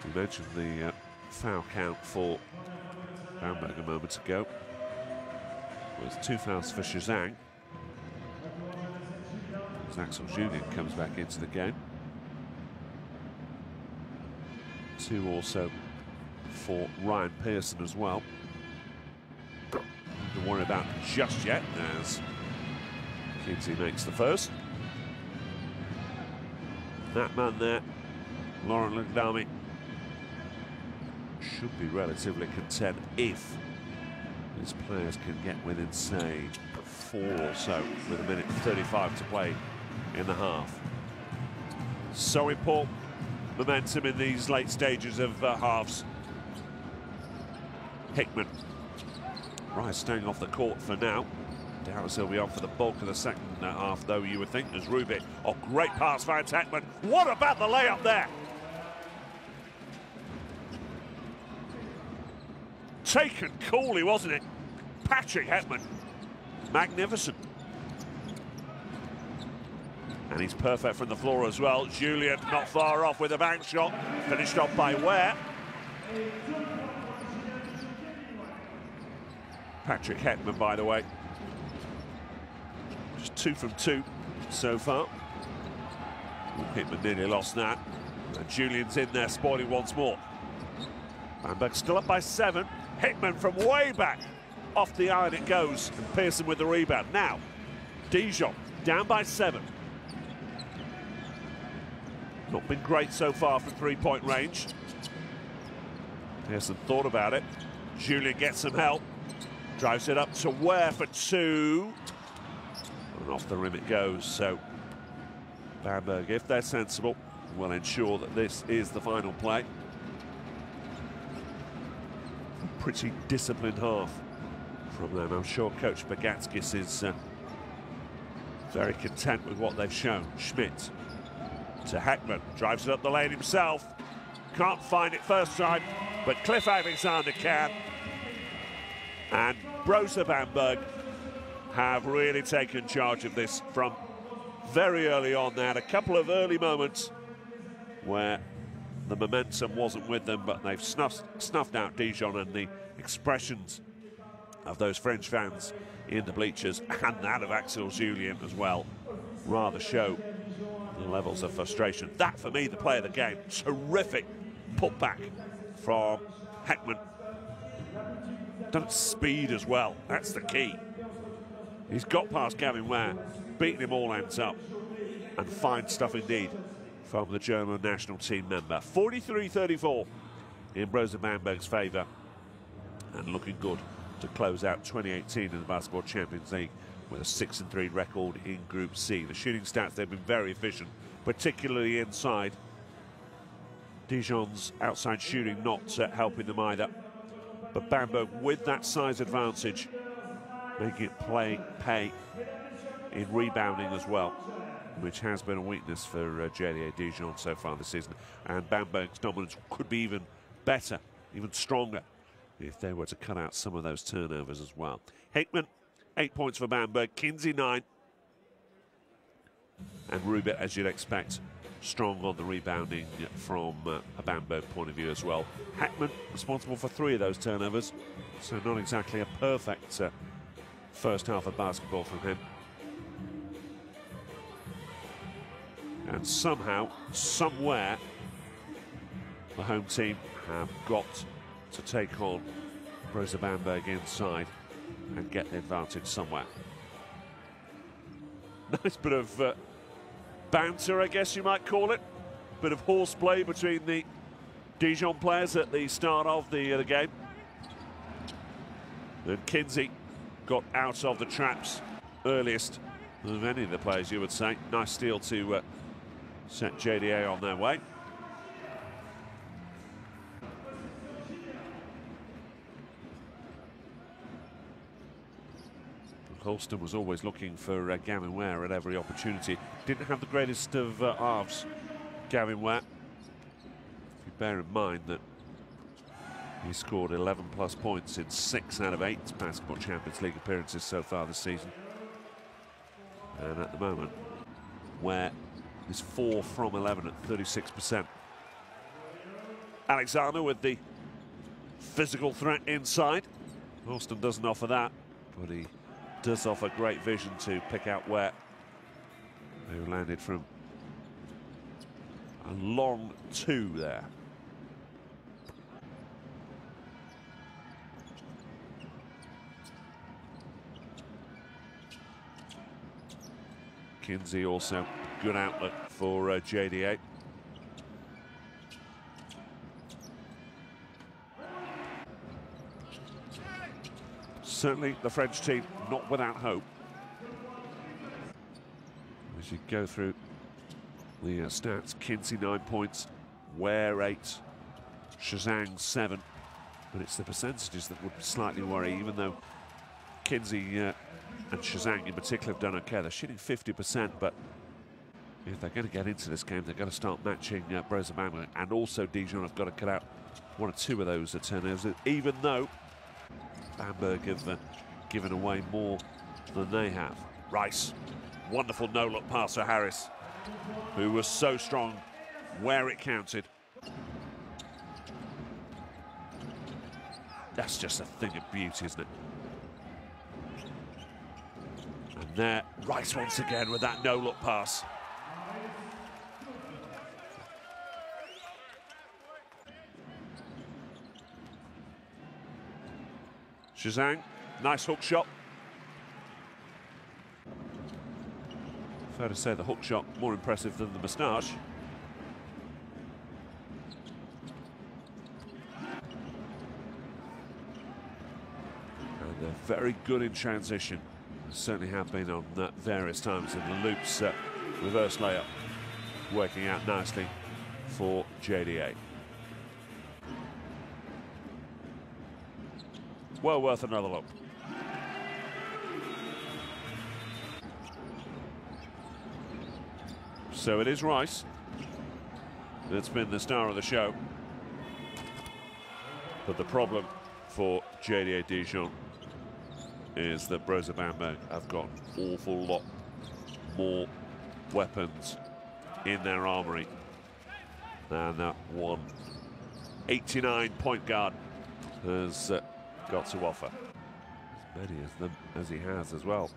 We mentioned the foul count for Bamberg a moment ago. With 2 fouls for Shazang. As Axel Julian comes back into the game. 2 also for Ryan Pearson as well. Nothing to worry about just yet as Kinsey makes the first. That man there, Laurent Lugdami, should be relatively content if his players can get within, say, 4 or so with 1:35 to play in the half. So important momentum in these late stages of halves. Hickman. Rice staying off the court for now. Doubts he'll be on for the bulk of the second half, though, you would think, as Rubin. Oh, great pass for Hickman. What about the layup there? Taken coolly, wasn't it? Patrick Hickman. Magnificent. And he's perfect from the floor as well. Julian not far off with a bank shot. Finished off by Ware. Patrick Hickman, by the way. Just 2 from 2 so far. Hickman nearly lost that. And Julian's in there, spoiling once more. Bamberg still up by 7. Hickman from way back. Off the iron it goes. And Pearson with the rebound. Now, Dijon down by 7. Not been great so far from 3-point range. Pearson thought about it. Julian gets some help. Drives it up to Ware for 2. And off the rim it goes. So Bamberg, if they're sensible, will ensure that this is the final play. A pretty disciplined half from them. I'm sure Coach Bagatskis is very content with what they've shown. Schmidt to Hickman, drives it up the lane himself. Can't find it first time, but Cliff Alexander can. And Brose Bamberg have really taken charge of this from very early on. They had a couple of early moments where the momentum wasn't with them, but they've snuffed out Dijon, and the expressions of those French fans in the bleachers, and that of Axel Julien as well, rather show the levels of frustration. That, for me, the play of the game. Terrific putback from Heckman. Done at speed as well, that's the key. He's got past Gavin Ware, beaten him all ends up, and fine stuff indeed from the German national team member. 43-34 in Brose Bamberg's favour, and looking good to close out 2018 in the Basketball Champions League with a 6-3 record in Group C. The shooting stats, they've been very efficient, particularly inside. Dijon's outside shooting not helping them either. But Bamberg, with that size advantage, making it pay in rebounding as well, which has been a weakness for JDA Dijon so far this season. And Bamberg's dominance could be even better, even stronger, if they were to cut out some of those turnovers as well. Hickman, 8 points for Bamberg, Kinsey 9. And Rubit, as you'd expect, strong on the rebounding from a Bamberg point of view as well. Hackman responsible for 3 of those turnovers, so not exactly a perfect first half of basketball from him. And somehow, somewhere, the home team have got to take on Brose Bamberg inside and get the advantage somewhere. Nice bit of banter, I guess you might call it. Bit of horseplay between the Dijon players at the start of the game. And Kinsey got out of the traps earliest of any of the players, you would say. Nice steal to set JDA on their way. Holston was always looking for Gavin Ware at every opportunity. Didn't have the greatest of halves, Gavin Ware. If you bear in mind that he scored 11 plus points in 6 out of 8 Basketball Champions League appearances so far this season. And at the moment, Ware is 4 from 11 at 36%. Alexander with the physical threat inside. Holston doesn't offer that, but he does offer great vision to pick out Ware, who landed from a long 2 there. Kinsey also good outlet for JDA. Certainly the French team not without hope. As you go through the stats, Kinsey 9 points, Ware 8, Shazang 7. But it's the percentages that would slightly worry, even though Kinsey and Shazang in particular have done okay. They're shooting 50%, but if they're going to get into this game, they've got to start matching Brose Bamberg, and also Dijon have got to cut out 1 or 2 of those turnovers, even though Bamberg have given away more than they have. Rice, wonderful no-look pass for Harris, who was so strong where it counted. That's just a thing of beauty, isn't it? And there, Rice once again with that no-look pass. Shazang, nice hook shot. Fair to say the hook shot more impressive than the moustache. And they're very good in transition. They certainly have been on various times in the loops. Reverse layup working out nicely for JDA. Well worth another look. So it is Rice that's been the star of the show. But the problem for JDA Dijon is that Brose Bamberg have got an awful lot more weapons in their armoury than that 189 point guard has got to offer. As many of them as he has as well.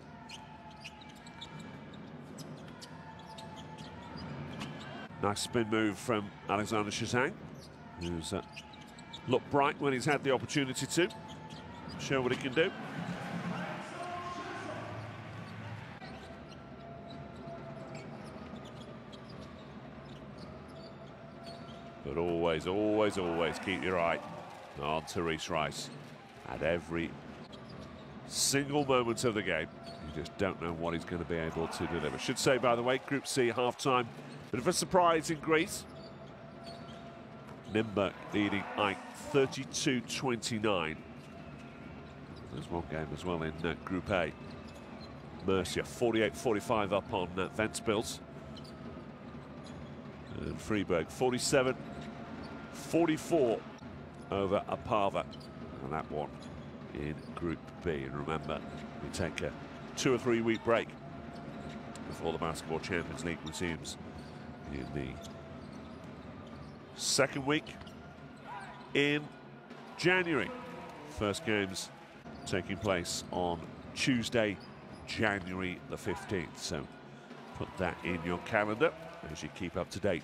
Nice spin move from Alexander Shetang, who's looked bright when he's had the opportunity to show what he can do. But always, always, always keep your eye on Therese Rice at every single moment of the game. You just don't know what he's going to be able to deliver. Should say, by the way, Group C half-time, bit of a surprise in Greece. Nürnberg leading Ike 32-29. There's one game as well in Group A. Mercia 48-45 up on Ventspils. And Freiburg 47-44 over Opava. And that one in Group B. And remember, we take a 2 or 3 week break before the Basketball Champions League resumes in the second week in January. First games taking place on Tuesday, January the 15th. So put that in your calendar as you keep up to date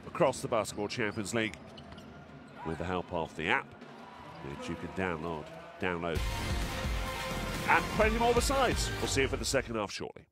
across the Basketball Champions League with the help of the app, which you can download. And plenty more besides. We'll see you for the second half shortly.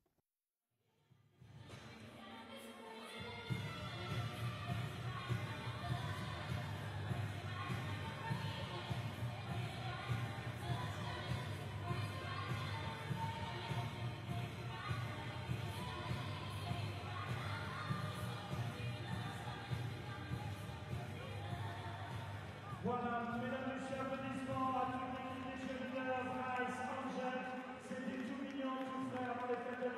Voilà, mesdames, messieurs, applaudissements à toute l'équipe des cheerleaders, Rice, Angel, c'était tout mignon, tout frère dans les fêtes de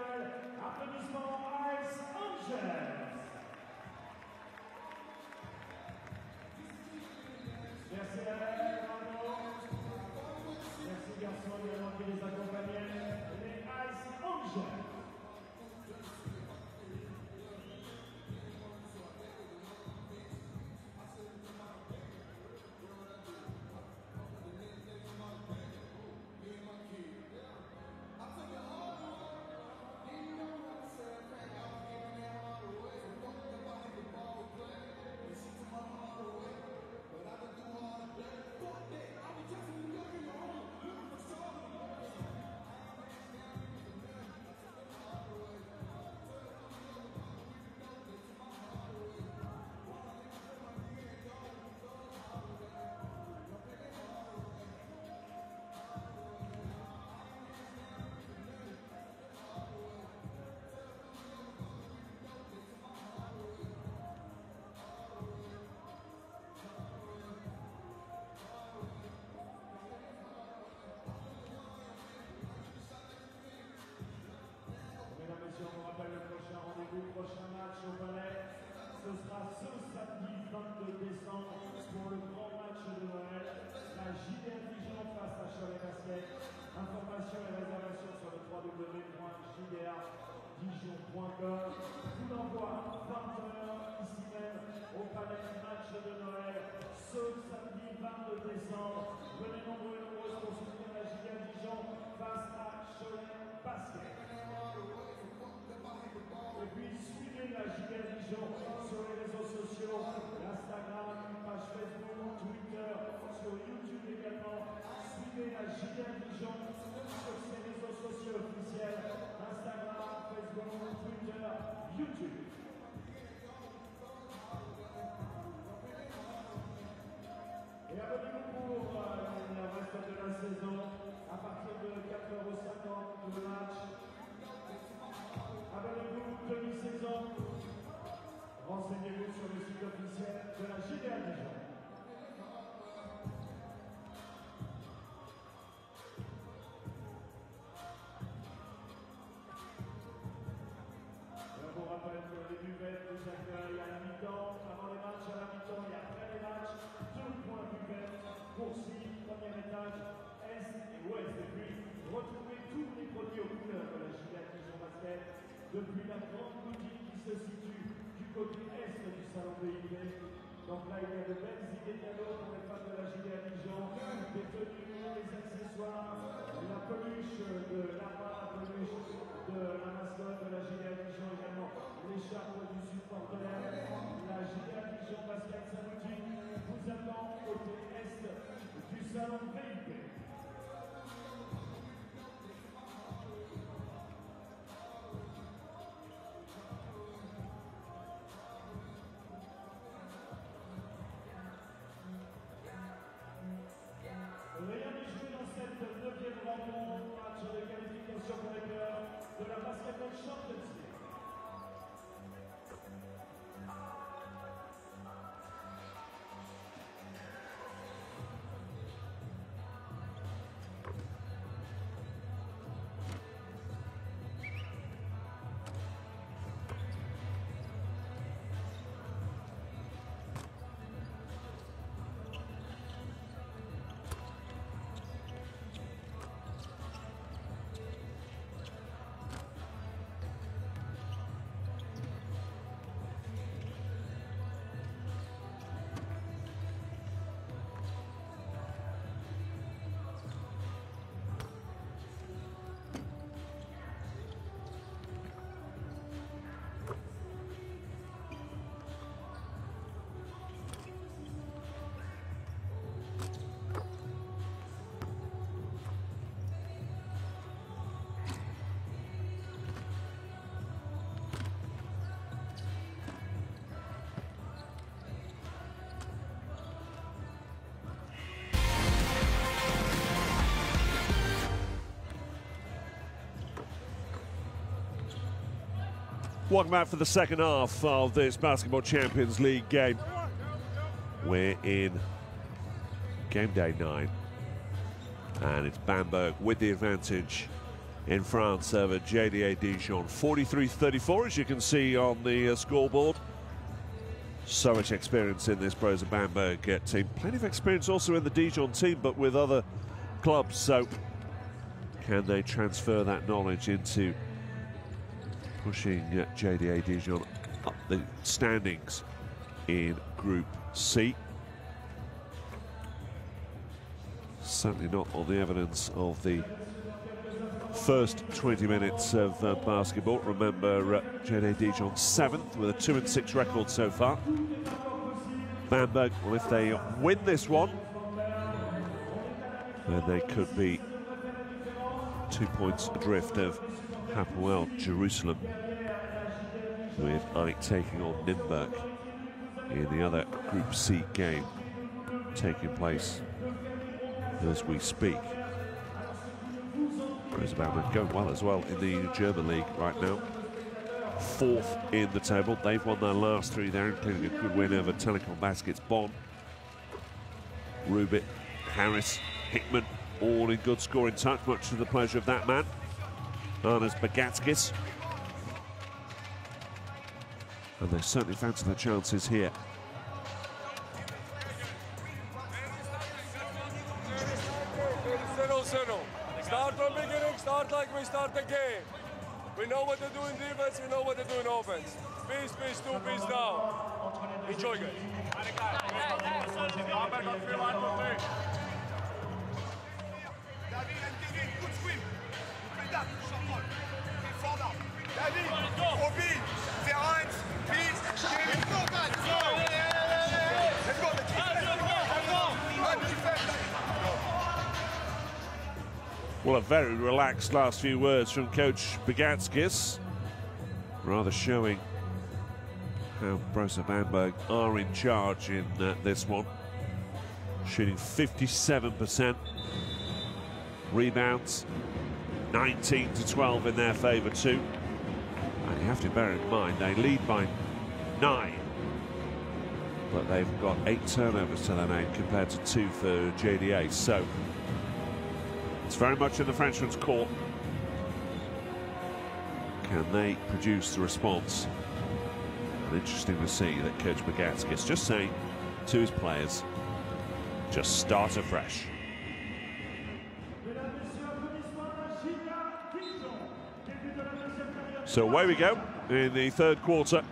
son PIB. Donc là, il y a de belles idées cadeaux pour les fans de la JDA Dijon. Des tenues, des accessoires, la peluche de l'arbre, la peluche de la mascotte de la JDA Dijon également, l'écharpe du support de l'air. La JDA Dijon Basket Saluki vous attend côté est du salon VIP. Rien n'est joué dans cette 9e rencontre, match de qualification pour les playoffs de la Basketball Champions League. Welcome back for the second half of this Basketball Champions League game. We're in game day 9. And it's Bamberg with the advantage in France over JDA Dijon. 43-34, as you can see on the scoreboard. So much experience in this Brose Bamberg team. Plenty of experience also in the Dijon team, but with other clubs. So can they transfer that knowledge into pushing JDA Dijon up the standings in Group C? Certainly not on the evidence of the first 20 minutes of basketball. Remember, JDA Dijon 7th with a 2-6 record so far. Bamberg, well, if they win this one, then they could be 2 points adrift of Hapoel Jerusalem, with Ike taking on Nürnberg in the other Group C game taking place as we speak. Brose Bamberg going well as well in the German league right now. 4th in the table. They've won their last 3 there, including a good win over Telecom Baskets Bonn. Rubit, Harris, Hickman, all in good scoring touch, much to the pleasure of that man, Arnas Bagatskis. And they certainly fancy their chances here. Start from beginning, start like we start the game. We know what to do in defense, we know what to do in offense. Peace, peace, 2 peace down. Enjoy, guys. Well, a very relaxed last few words from Coach Bagatskis, rather showing how Brose Bamberg are in charge in this one. Shooting 57%. Rebounds 19-12 in their favour too. And you have to bear in mind they lead by 9, but they've got 8 turnovers to their name compared to 2 for JDA. So it's very much in the Frenchman's court. Can they produce the response? And interesting to see that Coach Bagatskis just saying to his players, just start afresh. So away we go in the third quarter.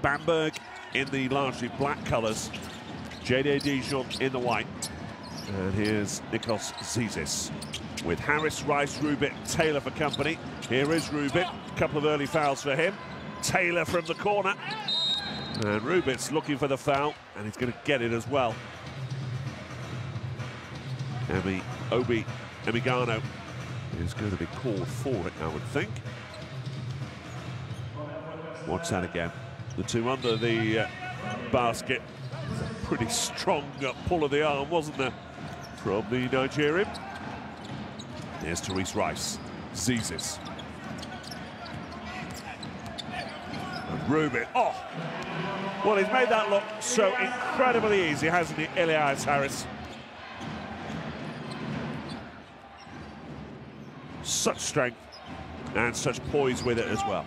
Bamberg in the largely black colours. JDA Dijon in the white. And here's Nikos Zizis with Harris, Rice, Rubit, Taylor for company. Here is Rubit, a couple of early fouls for him. Taylor from the corner. And Rubit's looking for the foul, and he's going to get it as well. Emigano is going to be called for it, I would think. What's that again? The two under the basket. Pretty strong pull of the arm, wasn't there, from the Nigerian? There's Therese Rice. Zizis. And Rubin. Oh! Well, he's made that look so incredibly easy, hasn't he, Elias Harris? Such strength and such poise with it as well.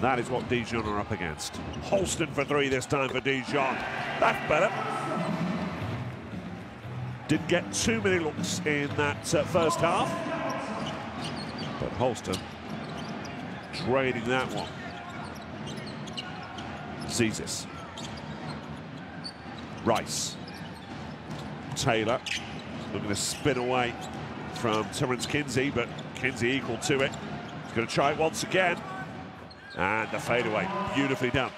That is what Dijon are up against. Holston for three this time for Dijon. That's better. Didn't get too many looks in that first half. But Holston trading that one. Zizis. Rice. Taylor looking to spin away from Terence Kinsey, but Kinsey equal to it. He's going to try it once again. And the fadeaway, beautifully done.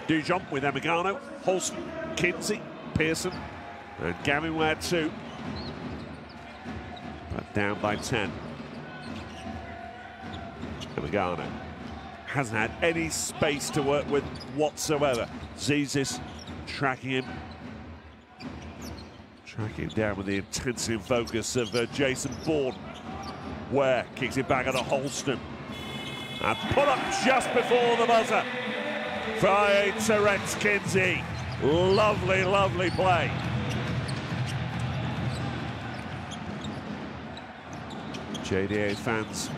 Dijon with Emigano, Holston, Kinsey, Pearson, and Gavin Ware too. But down by 10. Emigano hasn't had any space to work with whatsoever. Zizis tracking him. Tracking him down with the intensity and focus of Jason Bourne. Ware kicks it back at Holston. And pull up just before the buzzer by Terence Kinsey. Lovely, lovely play. JDA fans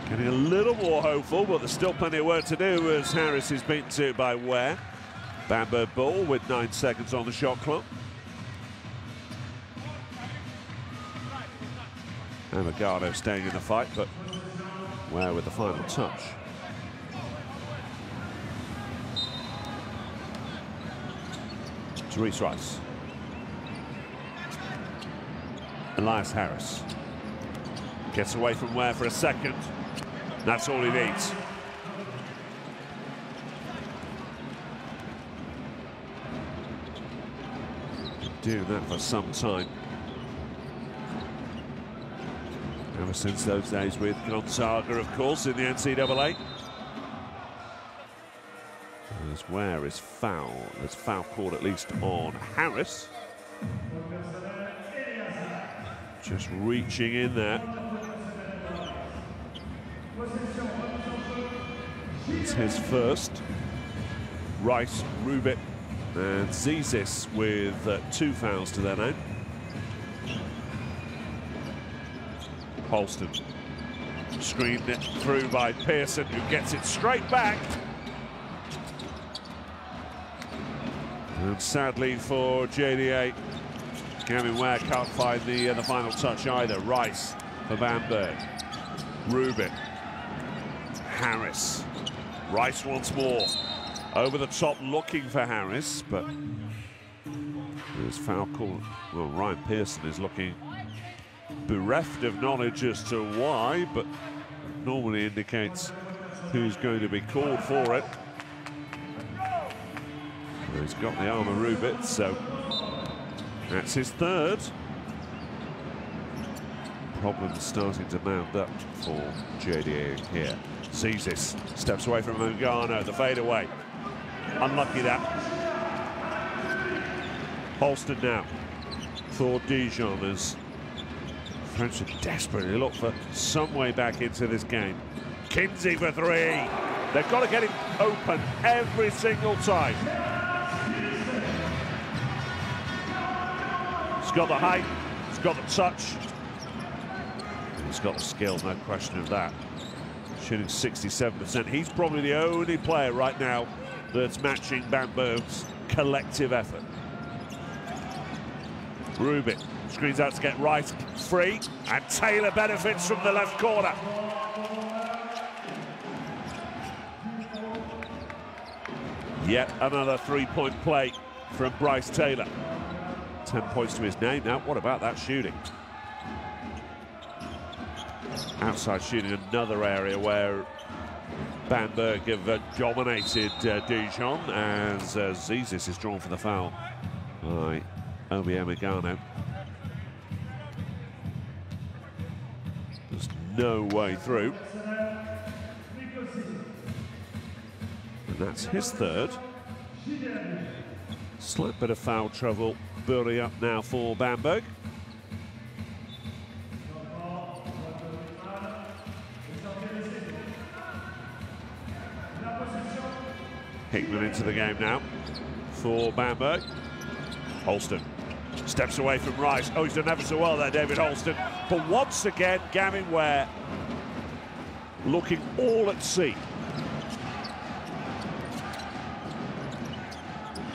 getting a little more hopeful, but there's still plenty of work to do as Harris is beaten to by Ware. Bamberg ball with 9 seconds on the shot clock. Emigano staying in the fight, but Ware with the final touch. Therese Rice. Elias Harris. Gets away from Ware for a second. That's all he needs. Doing that for some time. Ever since those days with Gonzaga, of course, in the NCAA. As Ware is foul. There's foul called at least on Harris. Just reaching in there. It's his first. Rice, Rubit, and Zizis with 2 fouls to their name. Holston screened it through by Pearson, who gets it straight back. And sadly for JDA, Gavin Ware can't find the final touch either. Rice for Bamberg. Rubin. Harris. Rice once more. Over the top looking for Harris, but there's foul call. Well, Ryan Pearson is looking bereft of knowledge as to why, but normally indicates who's going to be called for it. Well, he's got the arm of Rubit, so that's his third. Problems starting to mount up for JDA here. Zizis steps away from Mugano, the fadeaway. Unlucky that. Holston now for Dijon as French are desperately look for some way back into this game. Kinsey for 3. They've got to get him open every single time. He's got the height, he's got the touch, and he's got the skill, no question of that. Shooting 67%. He's probably the only player right now that's matching Bamberg's collective effort. Rubin screens out to get Rice free, and Taylor benefits from the left corner. Yet another three-point play from Bryce Taylor. 10 points to his name now. What about that shooting? Outside shooting, another area where Bamberg have dominated Dijon, as Zizis is drawn for the foul by Obi Emigano. There's no way through. And that's his third. Slight bit of foul trouble building up now for Bamberg. Hickman into the game now for Bamberg. Holston steps away from Rice. Oh, he's done ever so well there, David Holston. But once again, Gavin Ware looking all at sea.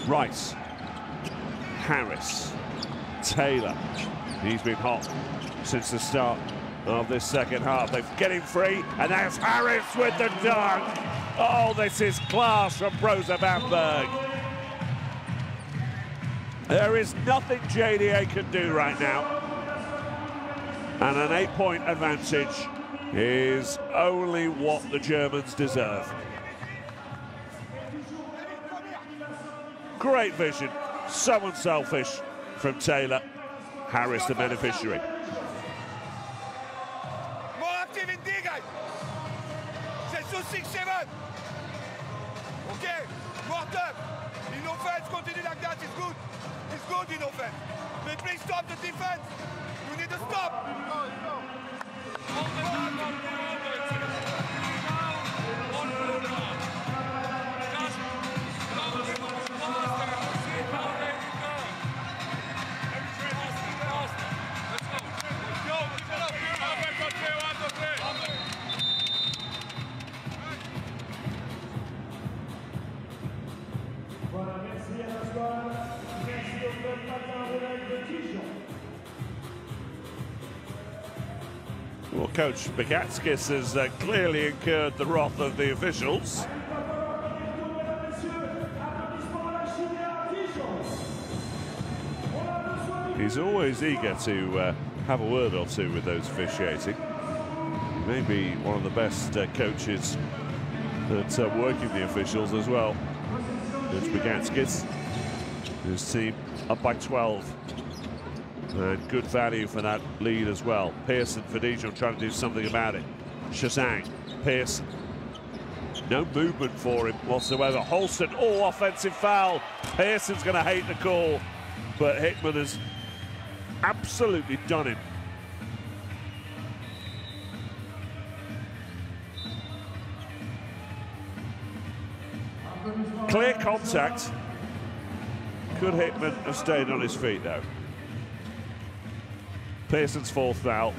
Rice, Harris, Taylor. He's been hot since the start of this second half. They get him free, and there's Harris with the dunk. Oh, this is class from Brose Bamberg. There is nothing JDA can do right now. And an 8-point advantage is only what the Germans deserve. Great vision, so unselfish from Taylor. Harris the beneficiary. More active in D, guys. C'est so 6-7. Okay, more tough. In offense, continue like that. It's good. It's good in offense. But please stop the defense. You need to stop. Voilà, merci à la squad. Merci au club matin de Dijon. Well, Coach Begatskis has clearly incurred the wrath of the officials. He's always eager to have a word or two with those officiating. He may be one of the best coaches that's working the officials as well. Coach Begatskis, his team up by 12. And good value for that lead as well. Pearson for Dijon trying to do something about it. Shazang, Pearson. No movement for him whatsoever. Holston, oh, offensive foul. Pearson's going to hate the call, but Hickman has absolutely done him. Clear contact. Could Hickman have stayed on his feet though? Pearson's fourth foul.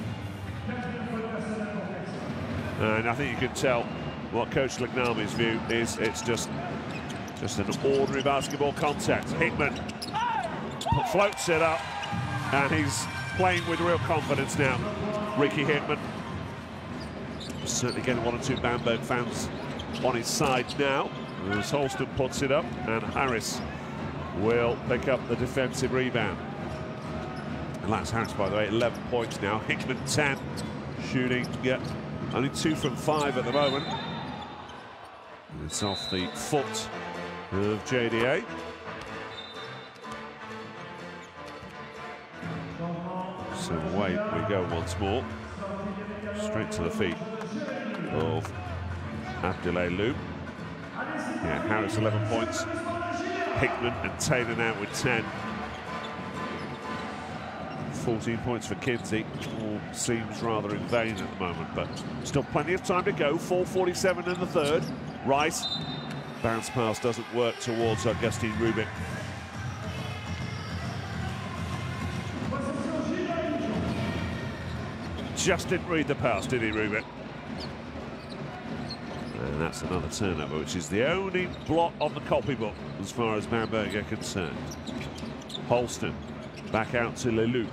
And I think you can tell what Coach Legnami's view is. It's just an ordinary basketball contact. Hickman floats it up, and he's playing with real confidence now. Ricky Hickman certainly getting one or two Bamberg fans on his side now, as Holston puts it up, and Harris will pick up the defensive rebound. And that's Harris, by the way, 11 points now. Hickman 10, shooting only 2 from 5 at the moment. It's off the foot of JDA. So away we go once more. Straight to the feet of Abdoulaye. Yeah, Harris 11 points. Hickman and Taylor now with 10. 14 points for Kinsey. All seems rather in vain at the moment, but still plenty of time to go. 4:47 in the third. Rice, bounce pass doesn't work towards Augustine Rubin. Just didn't read the pass, did he, Rubin? And that's another turnover, which is the only blot on the copybook as far as Bamberg are concerned. Holston back out to Leloup.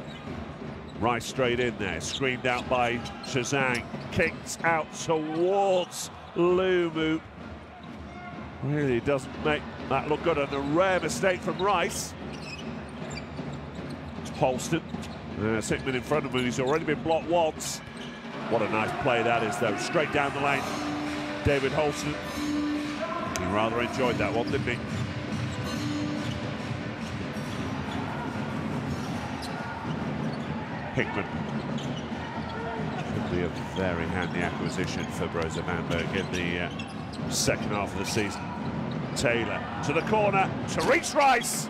Rice straight in there, screened out by Shazang, kicked out towards Lumu. Really doesn't make that look good, and a rare mistake from Rice. Holston, Hickman in front of him, he's already been blocked once. What a nice play that is, though, straight down the lane. David Holston, he rather enjoyed that one, didn't he? Hickman. Could be a very handy acquisition for Brose Bamberg in the second half of the season. Taylor to the corner, to reach Rice!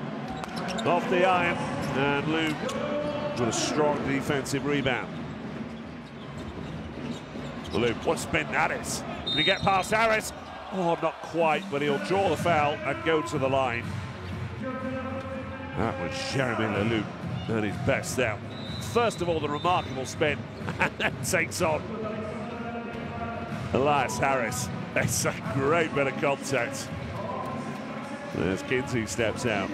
Off the iron, and Loom with a strong defensive rebound. Loom, what a spin that is. Can he get past Harris? Oh, not quite, but he'll draw the foul and go to the line. That was Jeremy Leloup at his best there. First of all, the remarkable spin, and then takes on Elias Harris. It's a great bit of contact. There's Kinsey steps out.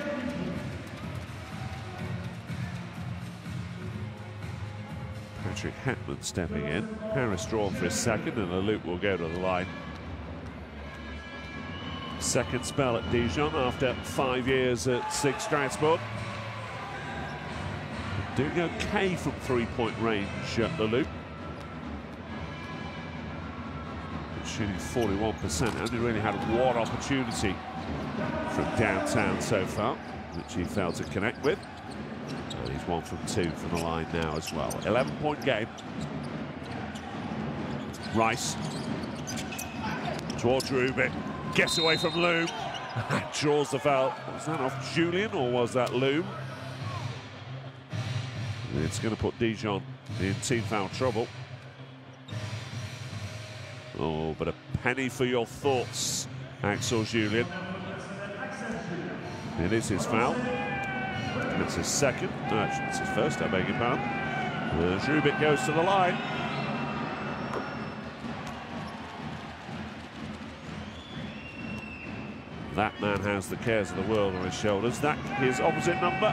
Patrick Hetman stepping in. Harris drawn for his second, and Leloup will go to the line. Second spell at Dijon after 5 years at SIG Strasbourg. Doing okay from three-point range at Leloup. Shooting 41%, only really had one opportunity from downtown so far, which he failed to connect with. And he's 1 from 2 from the line now as well. 11-point game. Rice towards Rubin, gets away from Loom, draws the foul. Was that off Julian or was that Loom? It's going to put Dijon in team foul trouble. Oh, but a penny for your thoughts, Axel Julian. It is his foul. It's his second. No, it's his first, I beg your pardon. Rubik goes to the line. That man has the cares of the world on his shoulders. That his opposite number,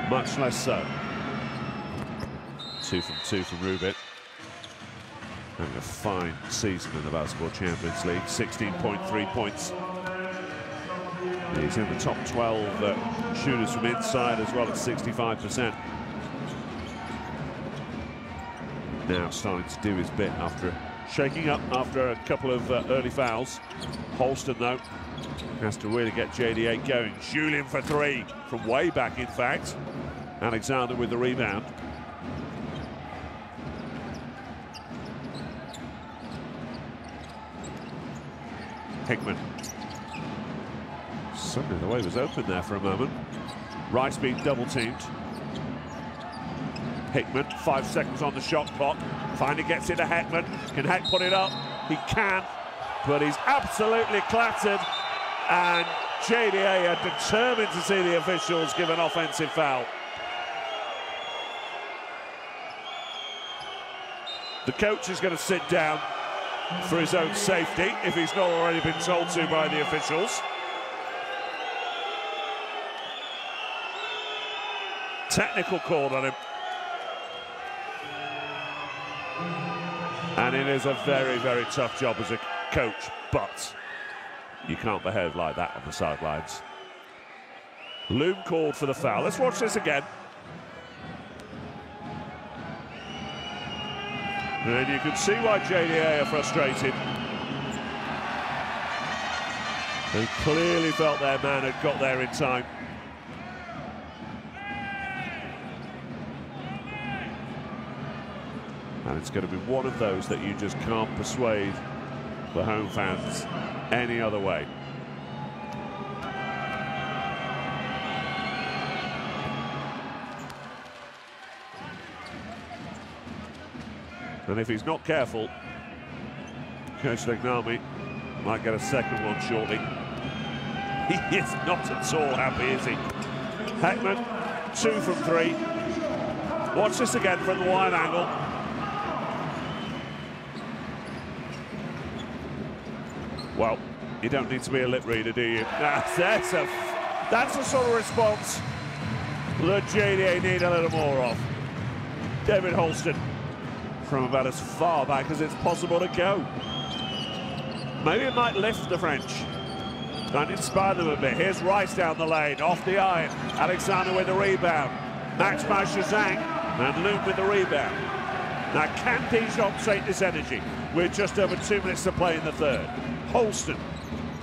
much less so. 2 from 2 from Rubik. Having a fine season in the Basketball Champions League, 16.3 points. He's in the top 12 shooters from inside as well at 65%. Now starting to do his bit after shaking up after a couple of early fouls. Holston, though, has to really get JDA going. Julian for 3 from way back, in fact. Alexander with the rebound. Hickman. Suddenly the way was open there for a moment. Rice being double-teamed. Hickman, 5 seconds on the shot clock. Finally gets it to Heckman. Can Heck put it up? He can, but he's absolutely clattered. And JDA are determined to see the officials give an offensive foul. The coach is going to sit down for his own safety, if he's not already been told to by the officials. Technical call on him. And it is a very, very tough job as a coach, but you can't behave like that on the sidelines. Loom called for the foul. Let's watch this again. And you can see why JDA are frustrated. They clearly felt their man had got there in time. And it's going to be one of those that you just can't persuade the home fans any other way. And if he's not careful, Coach Legnami might get a second one shortly. He is not at all happy, is he? Heckman, 2 from 3. Watch this again from the wide angle. Well, you don't need to be a lip reader, do you? That's the sort of response that JDA need a little more of. David Holston, from about as far back as it's possible to go. Maybe it might lift the French. Trying to inspire them a bit. Here's Rice down the lane, off the iron. Alexander with the rebound. Matched by Shazang, and Luke with the rebound. Now, can Dijon take this energy? We're just over 2 minutes to play in the third. Holston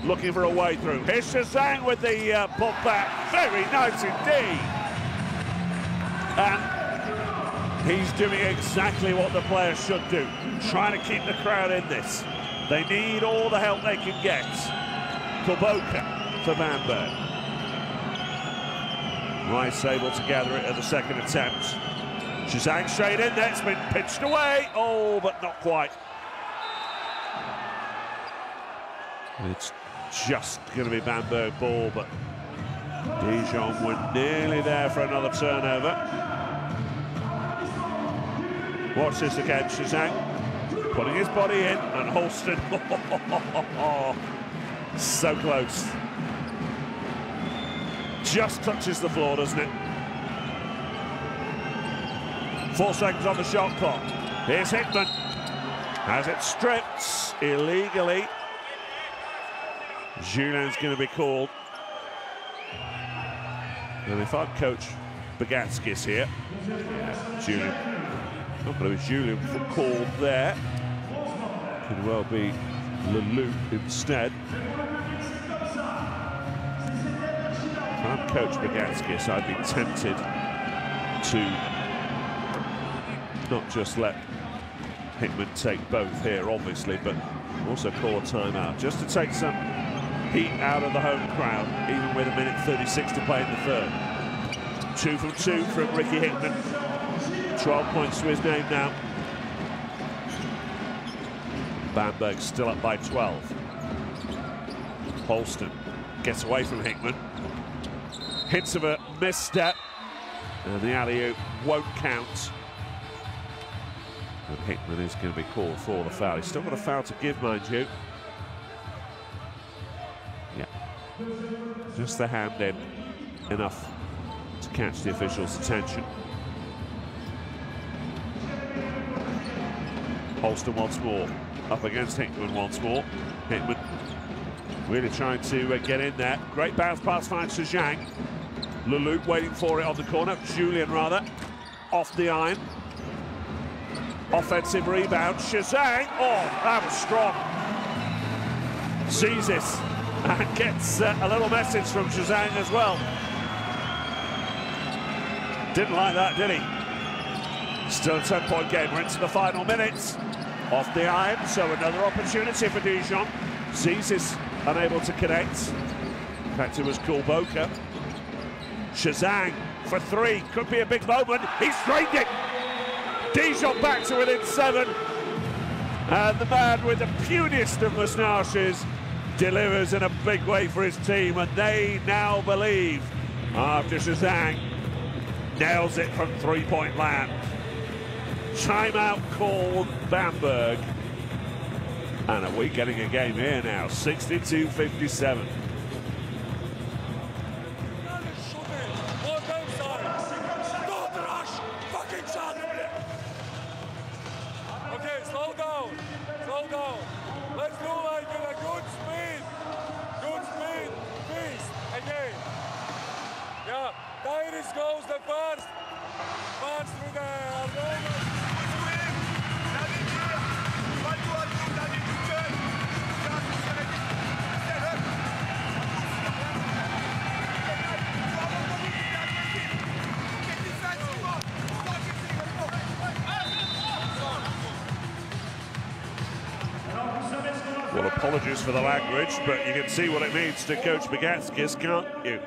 looking for a way through. Here's Shazang with the putback. Very nice indeed. And he's doing exactly what the players should do. Trying to keep the crowd in this. They need all the help they can get. Kulboka for Bamberg. Rice able to gather it at the second attempt. Shazang straight in there, it's been pitched away. Oh, but not quite. It's just going to be Bamberg ball, but Dijon were nearly there for another turnover. Watch this again, Shazang putting his body in, and Holston, so close. Just touches the floor, doesn't it? 4 seconds on the shot clock. Here's Hickman. Has it stripped illegally. Julien's going to be called. And if I'm Coach Bagatskis here, Julien, not going to be Julien called there. Could well be Leloup instead. If I'm Coach Bagatskis, I'd be tempted to not just let Hickman take both here, obviously, but also call a timeout, just to take some heat out of the home crowd, even with 1:36 to play in the third. 2 from 2 from Ricky Hickman. 12 points to his name now. Bamberg still up by 12. Holston gets away from Hickman. Hints of a misstep, and the alley-oop won't count. And Hickman is going to be called for the foul. He's still got a foul to give, mind you. Yeah, just the hand in, enough to catch the official's attention. Holston once more, up against Hickman once more. Hickman really trying to get in there. Great bounce pass finds Shazang. Leloup waiting for it on the corner. Julien rather, off the iron. Offensive rebound, Shazang. Oh, that was strong. Sees this and gets a little message from Shazang as well. Didn't like that, did he? Still a 10-point game. We're into the final minutes. Off the iron, so another opportunity for Dijon. Sees is unable to connect. In fact, it was Kulboka. Shazang for 3. Could be a big moment. He straightened it. Dijon back to within 7. And the man with the puniest of moustaches delivers in a big way for his team, and they now believe, after Shazang nails it from 3-point land. Timeout called Bamberg. And are we getting a game here now? 62-57. Goes the first. Pass through there. Well, apologies for the language, but you can see what it means to Coach Bagatskis, can't you?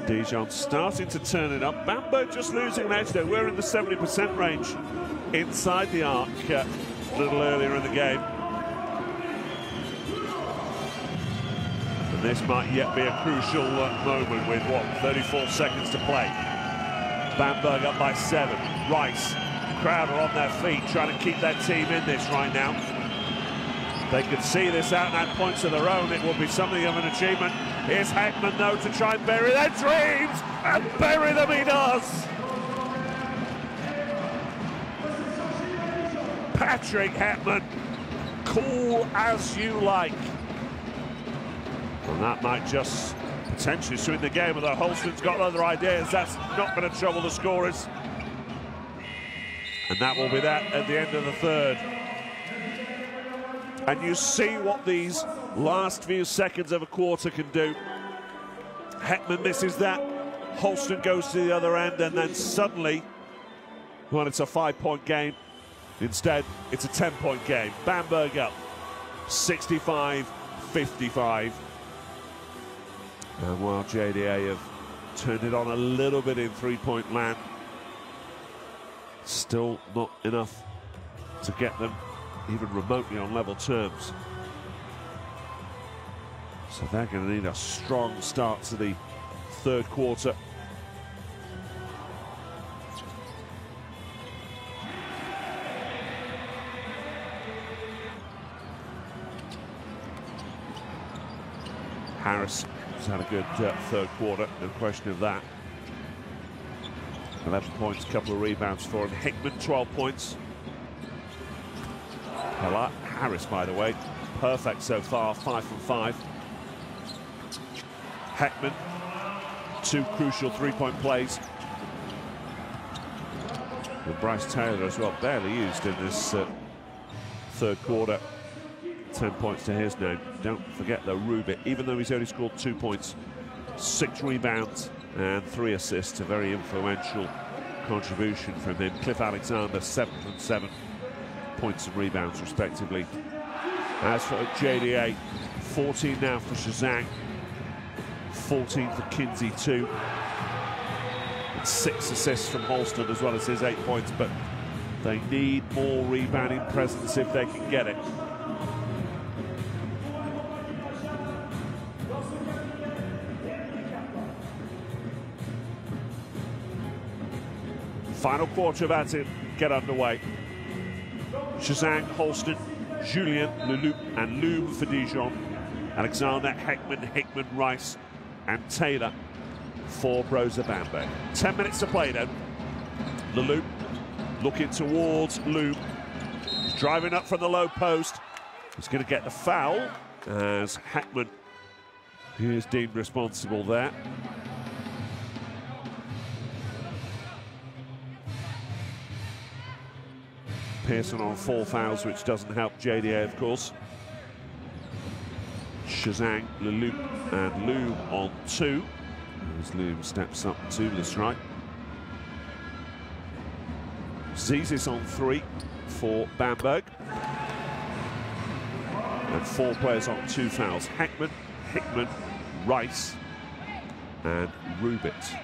Dijon starting to turn it up. Bamberg just losing an edge though. We're in the 70% range inside the arc a little earlier in the game. And this might yet be a crucial moment with, what, 34 seconds to play. Bamberg up by 7. Rice, crowd are on their feet trying to keep their team in this right now. They could see this out and add points of their own. It will be something of an achievement. Here's Hackman, though, to try and bury their dreams, and bury them he does. Patrick Hackman, cool as you like. And that might just potentially swing the game, although Holston's got other ideas. That's not going to trouble the scorers. And that will be that at the end of the third. And you see what these last few seconds of a quarter can do. Heckman misses that. Holston goes to the other end, and then suddenly, well, it's a 5-point game. Instead, it's a 10-point game. Bamberg up 65-55. And while JDA have turned it on a little bit in three-point land, still not enough to get them even remotely on level terms. So they're going to need a strong start to the third quarter. Harris has had a good third quarter, no question of that. 11 points, a couple of rebounds for him. Hickman, 12 points. Harris, by the way, perfect so far, 5 from 5. Heckman, 2 crucial three-point plays. And Bryce Taylor as well, barely used in this third quarter. 10 points to his name. Don't forget though, Rubit, even though he's only scored 2 points, 6 rebounds and 3 assists, a very influential contribution from him. Cliff Alexander, 7 from 7 points and rebounds respectively. As for JDA, 14 now for Shazang, 14 for Kinsey 2, and 6 assists from Holston as well as his 8 points, but they need more rebounding presence if they can get it. Final quarter about to get underway. Shazang, Holston, Julien, Leloup and Loom for Dijon. Alexander, Heckman, Hickman, Rice and Taylor for Brose Bamberg. 10 minutes to play then. Leloup looking towards Loom. He's driving up from the low post. He's going to get the foul as Heckman, who is deemed responsible there. Pearson on 4 fouls, which doesn't help JDA, of course. Shazang, Leloup and Loom on 2. As Loom steps up to the strike. Zizis on 3 for Bamberg. And 4 players on 2 fouls. Heckman, Hickman, Rice and Rubit.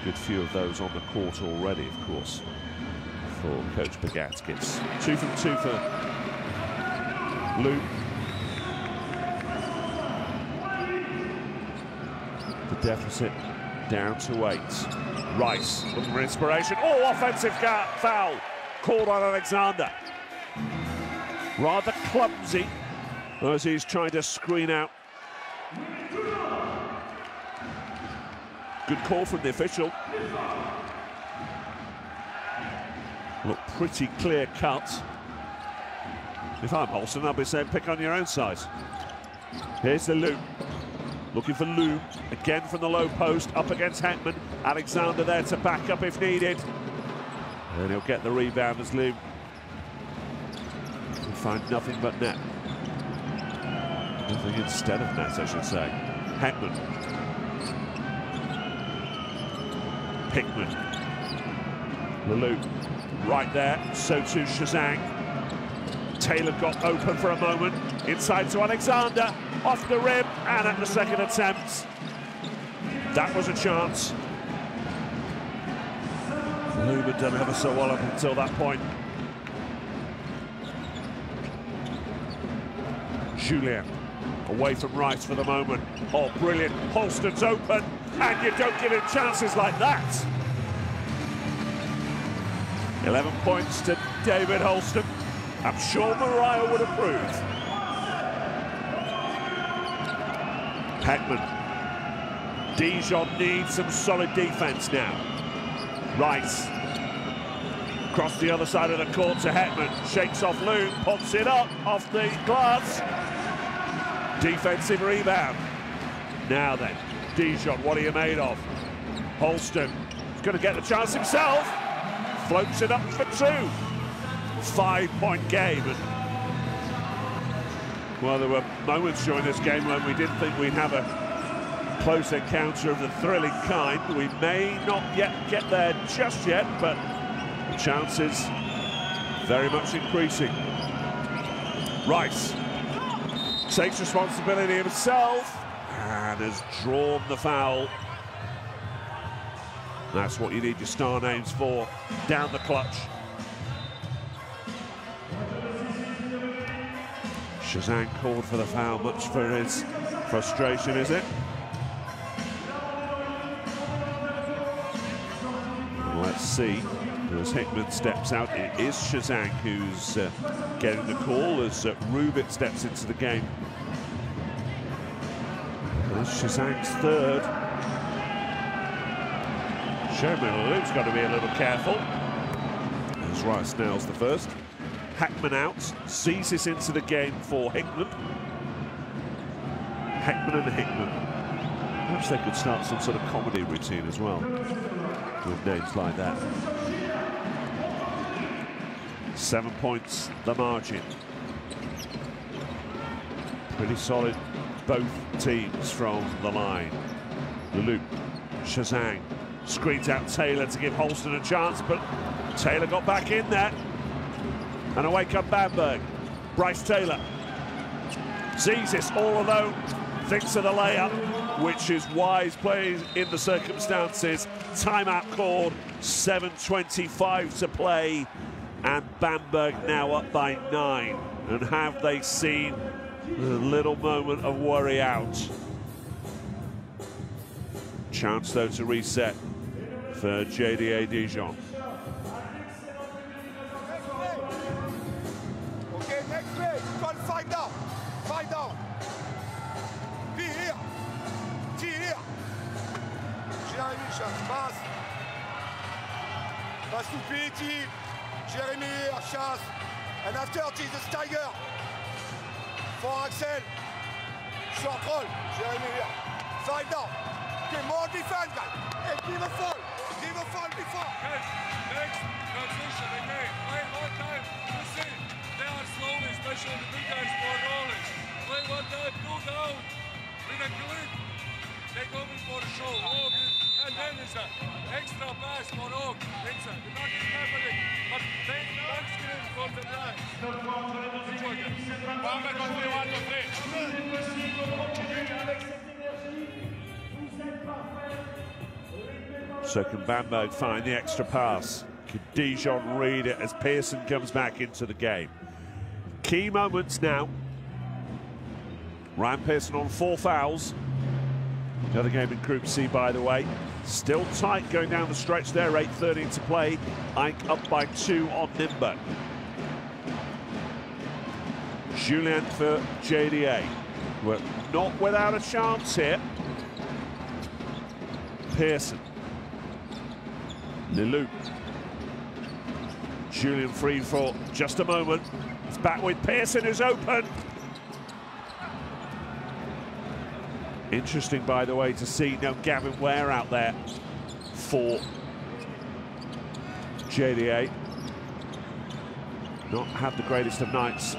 Good few of those on the court already, of course, for Coach Bogatkis. 2 from 2 for Loom. The deficit down to 8. Rice looking for inspiration. Oh, offensive foul called on Alexander. Rather clumsy as he's trying to screen out. Good call from the official. Look, pretty clear cut. If I'm Holston, I'll be saying pick on your own side. Here's the Loop. Looking for Loom. Again from the low post, up against Heckman. Alexander there to back up if needed. And he'll get the rebound as Loom can find nothing but net. Nothing instead of net, I should say. Heckman. Hickman, Leloup, right there, so too Shazang. Taylor got open for a moment, inside to Alexander, off the rim, and at the second attempt, that was a chance. Leloup had done ever so well up until that point. Julien, away from Rice for the moment. Oh, brilliant, Holston's open. And you don't give him chances like that. 11 points to David Holston. I'm sure Mariah would approve. Heckman. Dijon needs some solid defense now. Rice. Across the other side of the court to Hetman. Shakes off Luke, pops it up off the glass. Defensive rebound. Now then, Dijon, what are you made of? Holston is going to get the chance himself. Floats it up for 2. 5-point game. And, well, there were moments during this game when we didn't think we'd have a close encounter of the thrilling kind. We may not yet get there just yet, but the chances very much increasing. Rice takes responsibility himself and has drawn the foul. That's what you need your star names for, down the clutch. Shazang called for the foul, much for his frustration, is it? Let's see, as Hickman steps out, it is Shazang who's getting the call as Rubit steps into the game. That's Shazang's 3rd. Sherman Luke's got to be a little careful. As Rice nails the first. Hackman out, sees this into the game for Hickman. Hackman and Hickman. Perhaps they could start some sort of comedy routine as well, with names like that. 7 points, the margin. Pretty solid, both teams from the line. Luke, Shazang, screens out Taylor to give Holston a chance, but Taylor got back in there. And away come Bamberg. Bryce Taylor sees this all alone, thinks of the layup, which is wise play in the circumstances. Timeout called, 7:25 to play, and Bamberg now up by 9. And have they seen a little moment of worry out? Chance though to reset for JDA Dijon. Okay, next play. Call 5 down. 5 down. Be here. T here. Jérémy, chasse. Passe. Passe to P.T. Jérémy here, chasse. And after Jesus Tiger. For Axel. Short roll. Jérémy here. 5 down. Okay, more defense, guys. Hey, give a fall. Give a fall before. Yes, next transition again. Play one time. You see, they are slowly, especially the big guys, more rolling. Play one time, 2 down. With a clip. They go in for a show. Og, and then it's an extra pass for Og. Inside. We're not happening, but take back screen from the right. Enjoy that. Bamberg on 3-1-3. So can Bamberg find the extra pass? Can Dijon read it as Pearson comes back into the game? Key moments now. Ryan Pearson on 4 fouls. The other game in Group C, by the way. Still tight going down the stretch there, 8:30 to play. Ike up by 2 on Nimba. Julien for JDA. We're not without a chance here. Pearson. Leloup. Julien free for just a moment. It's back with Pearson, who's open. Interesting, by the way, to see no Gavin Ware out there for JDA. Not had the greatest of nights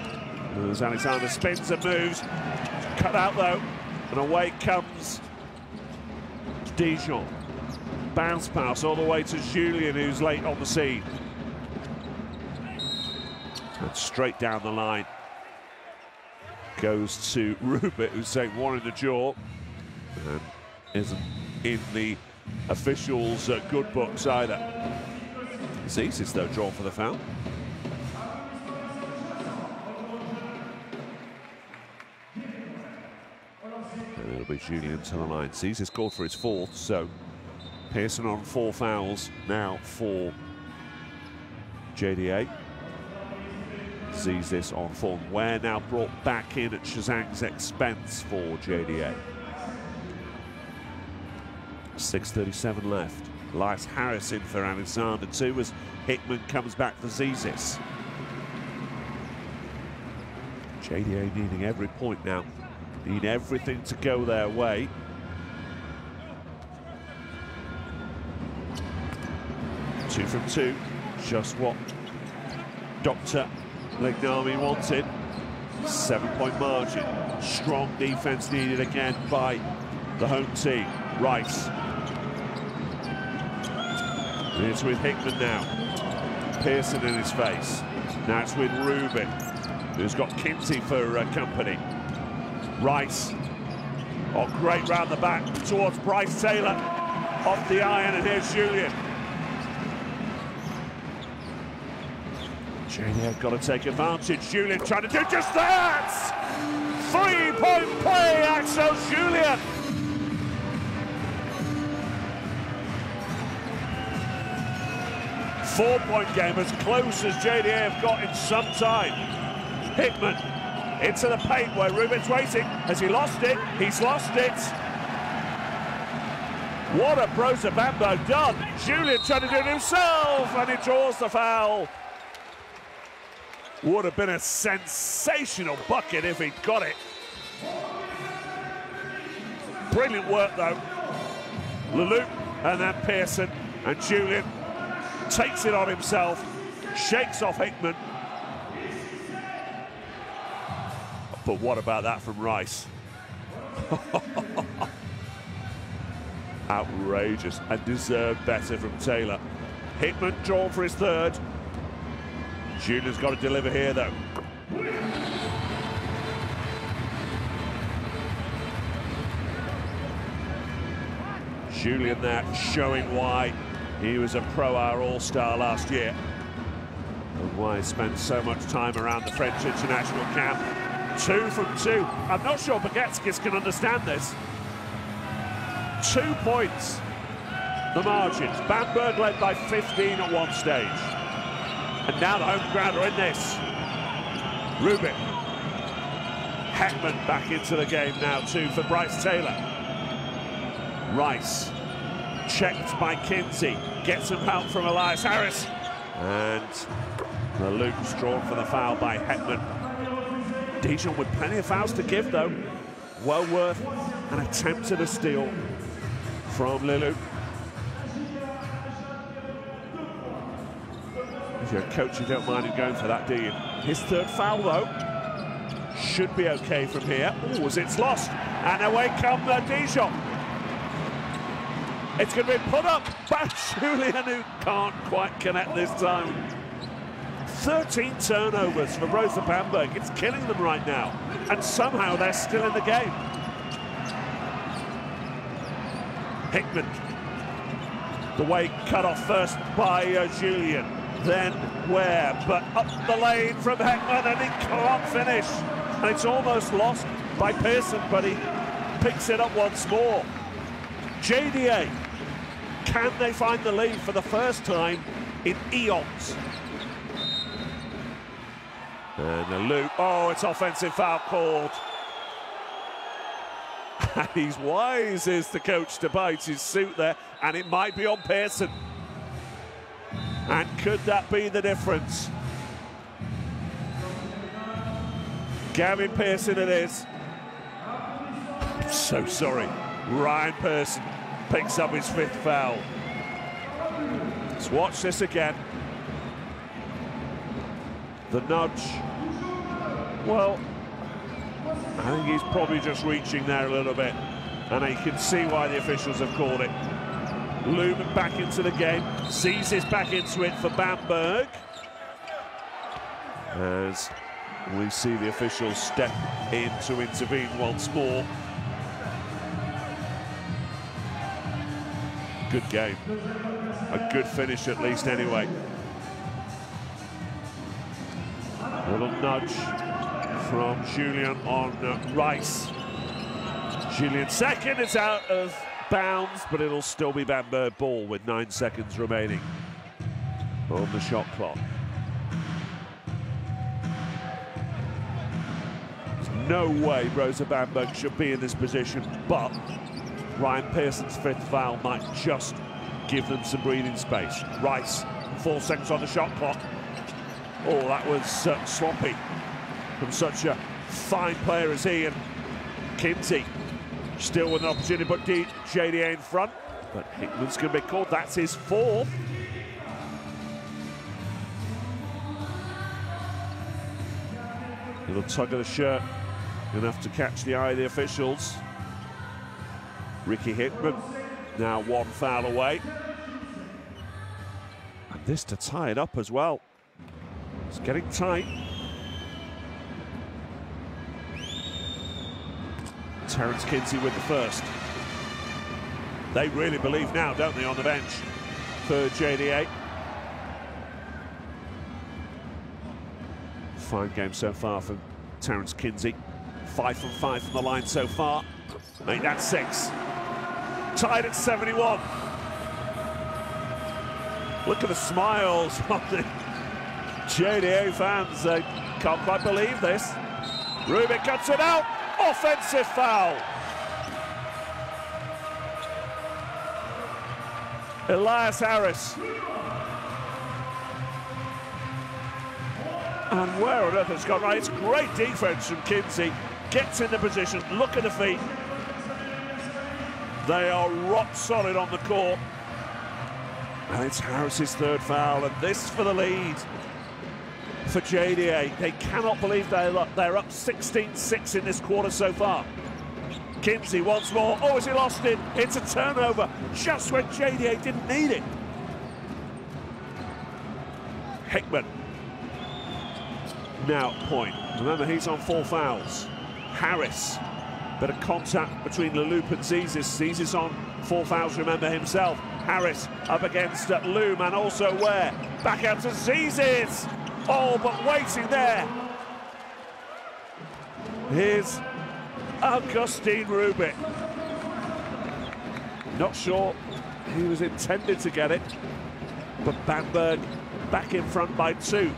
as Alexander spins and moves. Cut out though, and away comes Dijon. Bounce pass all the way to Julien, who's late on the scene. And straight down the line goes to Rubit, who's saying 1 in the jaw and isn't in the officials' good books either. Zizis though drawn for the foul. And it'll be Julien to the line. Zizis scored for his 4th, so Pearson on 4 fouls now for JDA. Sees this on 4. Ware now brought back in at Shazang's expense for JDA. 6:37 left. Elias Harris in for Alexander too, as Hickman comes back for Zizis. JDA needing every point now. Need everything to go their way. Two from two, just what Dr. Legnami wanted. 7-point margin. Strong defense needed again by the home team. Rice. It's with Hickman now. Pearson in his face. Now it's with Rubin, who's got Kinsey for company. Rice. Oh, great round the back towards Bryce Taylor. Off the iron, and here's Julian. JDA got to take advantage. Julian trying to do just that! 3-point play, Axel Julian! Four-point game, as close as JDA have got in some time. Hickman into the paint where Rubin's waiting. Has he lost it? He's lost it. What a Brose Bamberg done. Julian trying to do it himself, and he draws the foul. Would have been a sensational bucket if he'd got it. Brilliant work though. Leloup and then Pearson, and Julian takes it on himself, shakes off Hickman. But what about that from Rice? Outrageous, and deserved better from Taylor. Hickman drawn for his third. Julian's got to deliver here though. Julian there showing why he was a Pro Hour All-Star last year, and why he spent so much time around the French international camp. 2 from 2. I'm not sure Bagetskis can understand this. 2 points, the margins. Bamberg led by 15 at one stage. And now the home crowd are in this. Rubin. Heckman back into the game now too for Bryce Taylor. Rice. Checked by Kinsey. Gets some help from Elias Harris. And the Luke's drawn for the foul by Heckman. Dijon with plenty of fouls to give though. Well worth an attempt at a steal from Leloup. If you're a coach, you don't mind him going for that, do you? His third foul, though, should be okay from here. Oh, as it's lost. And away come Dijon. It's going to be put up by Julian, who can't quite connect this time. 13 turnovers for Brose Bamberg. It's killing them right now. And somehow they're still in the game. Hickman. The way cut off first by Julian. Then Ware, but up the lane from Heckman, and he can't finish. And it's almost lost by Pearson, but he picks it up once more. JDA, can they find the lead for the first time in eons? And the loop, oh, it's offensive foul called. And he's wise, is the coach, to bite his suit there, and it might be on Pearson. And could that be the difference? Gavin Pearson it is. I'm so sorry. Ryan Pearson picks up his 5th foul. Let's watch this again. The nudge. Well, I think he's probably just reaching there a little bit. And you can see why the officials have called it. Lumen back into the game. Zizis back into it for Bamberg. As we see the officials step in to intervene once more. Good game. A good finish at least anyway. A little nudge from Julian on Rice. Julian second, it's out of bounds, but it'll still be Bamberg ball with 9 seconds remaining on the shot clock. There's no way Brose Bamberg should be in this position, but Ryan Pearson's 5th foul might just give them some breathing space. Rice, 4 seconds on the shot clock. Oh, that was sloppy from such a fine player as he. And Kinsey still with an opportunity, but JDA in front. But Hickman's going to be called. That's his 4th. Little tug of the shirt. Enough to catch the eye of the officials. Ricky Hickman now 1 foul away. And this to tie it up as well. It's getting tight. Terence Kinsey with the first. They really believe now, don't they, on the bench for JDA. Fine game so far from Terence Kinsey. 5 from 5 from the line so far. Make that 6. Tied at 71. Look at the smiles on the JDA fans. They can't quite believe this. Rubik cuts it out. Offensive foul. Elias Harris. And where on earth has gone right? It's great defense from Kinsey. Gets in the position, look at the feet. They are rock solid on the court. And it's Harris's 3rd foul, and this for the lead for JDA. They cannot believe they're up 16-6 in this quarter so far. Kinsey once more. Oh, has he lost it? It's a turnover just when JDA didn't need it. Hickman. Now point. Remember, he's on 4 fouls. Harris. Bit of contact between Leloup and Zizis. Zizis on 4 fouls, remember himself. Harris up against Loom, and also Ware. Back out to Zizis. Oh, but waiting there. Here's Augustine Rubik. Not sure he was intended to get it, but Bamberg back in front by 2.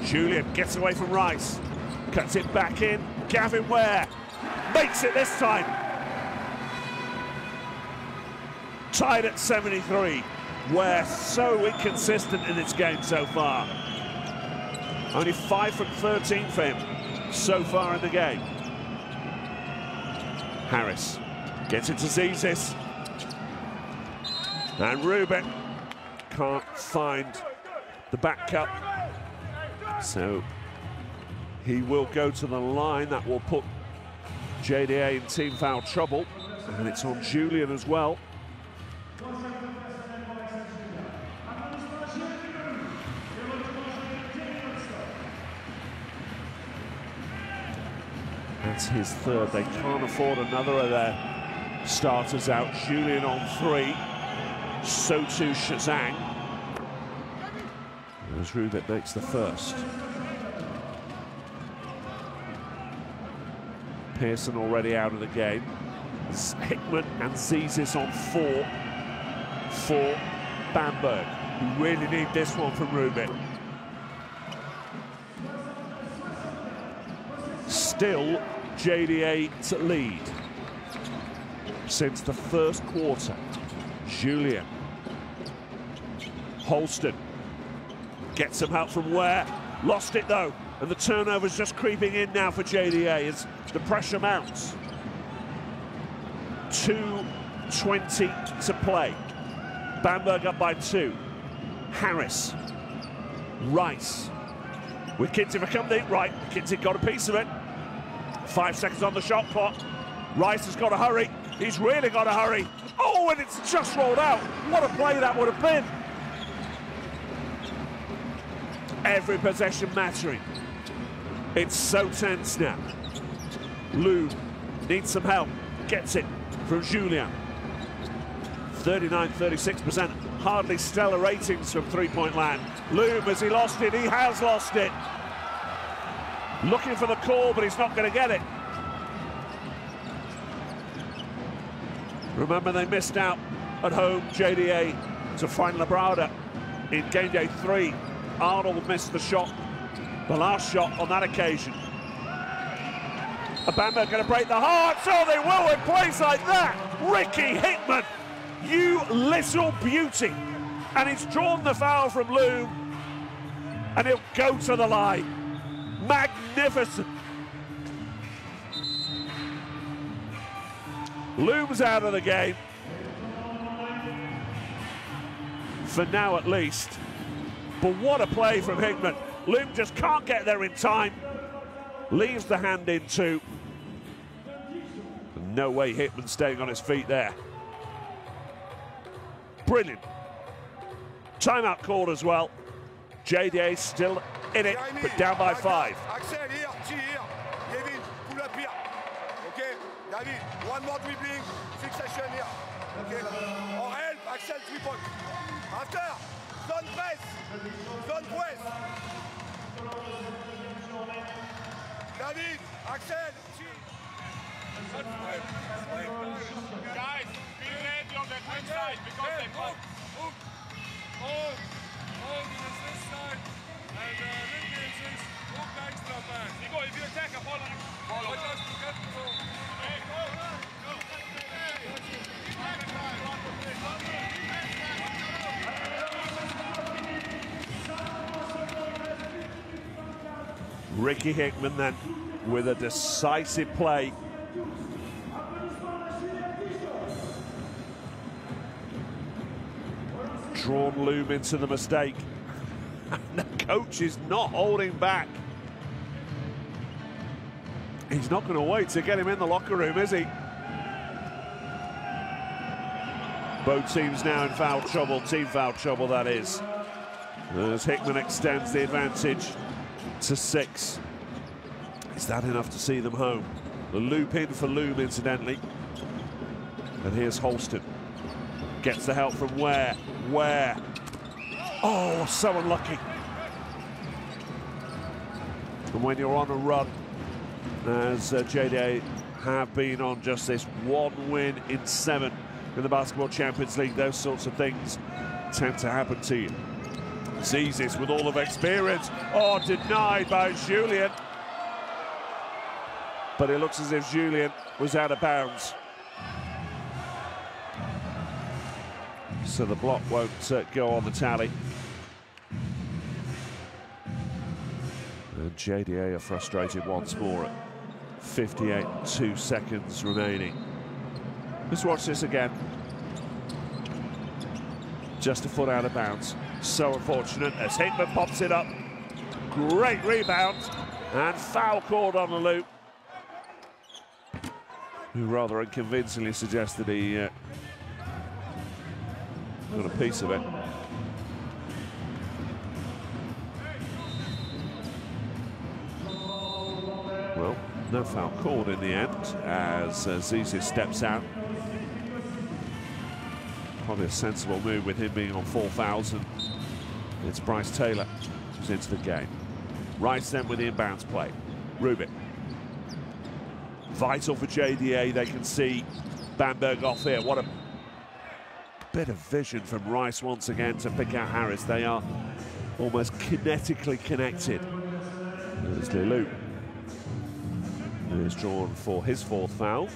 Julian gets away from Rice. Cuts it back in. Gavin Ware makes it this time. Tied at 73. Ware so inconsistent in this game so far. Only 5 from 13 for him so far in the game. Harris gets it to Zizis. And Rubik can't find the back cut. So he will go to the line. That will put JDA in team foul trouble. And it's on Julian as well. That's his 3rd. They can't afford another of their starters out. Julian on 3. So too Shazang. As Rubik makes the 1st. Pearson already out of the game. Hickman and Zizis on 4 for Bamberg, who really need this one from Rubik. Still JDA to lead since the 1st quarter. Julian. Holston gets some help from Ware. Lost it though, and the turnover's just creeping in now for JDA as the pressure mounts. 2:20 to play. Bamberg up by 2. Harris. Rice. With Kinsey for company. Right, Kinsey got a piece of it. 5 seconds on the shot clock. Rice has got to hurry. He's really got to hurry. Oh, and it's just rolled out. What a play that would have been. Every possession mattering. It's so tense now. Lou needs some help. Gets it from Julian. 39-36%. Hardly stellar ratings from three-point land. Loom, has he lost it? He has lost it. Looking for the call, but he's not going to get it. Remember, they missed out at home, JDA, to find Labrada in game day 3. Arnold missed the shot, the last shot on that occasion. Bamberg going to break the hearts. Oh, they will in plays like that. Ricky Hickman You little beauty. And he's drawn the foul from Loom. And he'll go to the line. Magnificent. Loom's out of the game. For now at least. But what a play from Hickman. Loom just can't get there in time. Leaves the hand in too. No way Hickman staying on his feet there. Brilliant. Timeout called as well. JDA still in it, but down by 5. Axel here, T here. Kevin, pull up here. Okay, David, one more dribbling, fixation here. Okay, or help, Axel 3 points. After, zone press. Zone press. David, Axel, T. Guys, be ready on the twin side because they pop. Hold is this side, and Lindy is this. Hook extra back. Nico, if you attack, follow. Watch us to get the ball. Ricky Hickman then with a decisive play. Drawn Loom into the mistake. And the coach is not holding back. He's not going to wait to get him in the locker room, is he? Both teams now in foul trouble, team foul trouble that is. As Hickman extends the advantage to 6. Is that enough to see them home? The loop in for Loom, incidentally. And here's Holston. Gets the help from Ware. Ware. Oh, so unlucky. And when you're on a run, as JDA have been on just this 1 win in 7 in the Basketball Champions League, those sorts of things tend to happen to you. Zizis with all of experience. Oh, denied by Julien. But it looks as if Julien was out of bounds. So the block won't go on the tally. And JDA are frustrated once more at 58.2 seconds remaining. Let's watch this again. Just a foot out of bounds. So unfortunate as Hickman pops it up. Great rebound and foul called on the loop. Who rather unconvincingly suggested he got a piece of it. Well, no foul called in the end as Zizi steps out. Probably a sensible move with him being on 4 fouls, and it's Bryce Taylor who's into the game. Rice then with the inbounds play. Rubin. Vital for JDA, they can see Bamberg off here. What a bit of vision from Rice once again to pick out Harris. They are almost kinetically connected. There's Lilou. He's drawn for his 4th foul.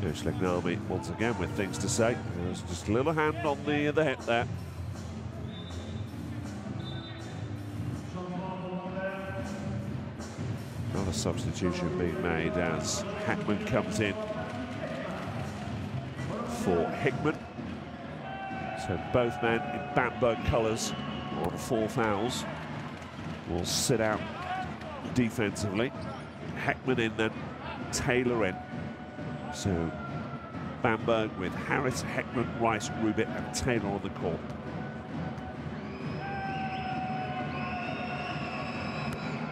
Coach Legnami once again with things to say. There's just a little hand on the hip there. Another substitution being made as Hackman comes in for Hickman. So both men in Bamberg colours on 4 fouls will sit out defensively. Hackman in then, Taylor in. So Bamberg with Harris, Heckman, Rice, Rubin and Taylor on the court.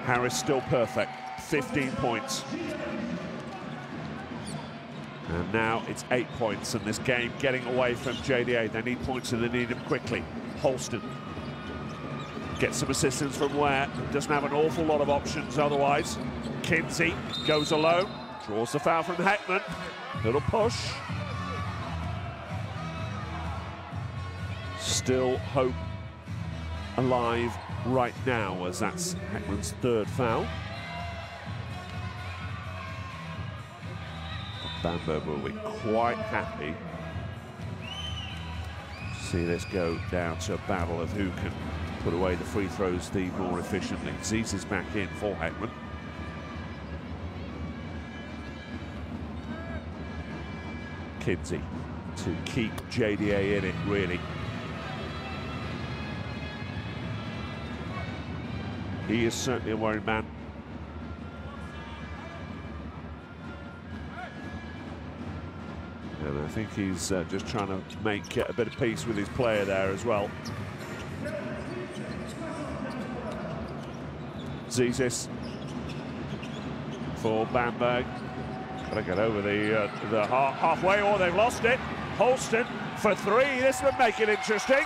Harris still perfect, 15 points. And now it's 8 points, and this game getting away from JDA. They need points and they need them quickly. Holston gets some assistance from Ware. Doesn't have an awful lot of options otherwise. Kinsey goes alone, draws the foul from Heckman. Little push. Still hope alive right now, as that's Heckman's 3rd foul. Bamberg will be quite happy See this go down to a battle of who can put away the free throws the more efficiently. Ziz is back in for Heckman. Kinsey to keep JDA in it, really. He is certainly a worried man. And I think he's just trying to make a bit of peace with his player there as well. Zizis for Bamberg. Got to get over the halfway, or they've lost it. Holston for three. This would make it interesting.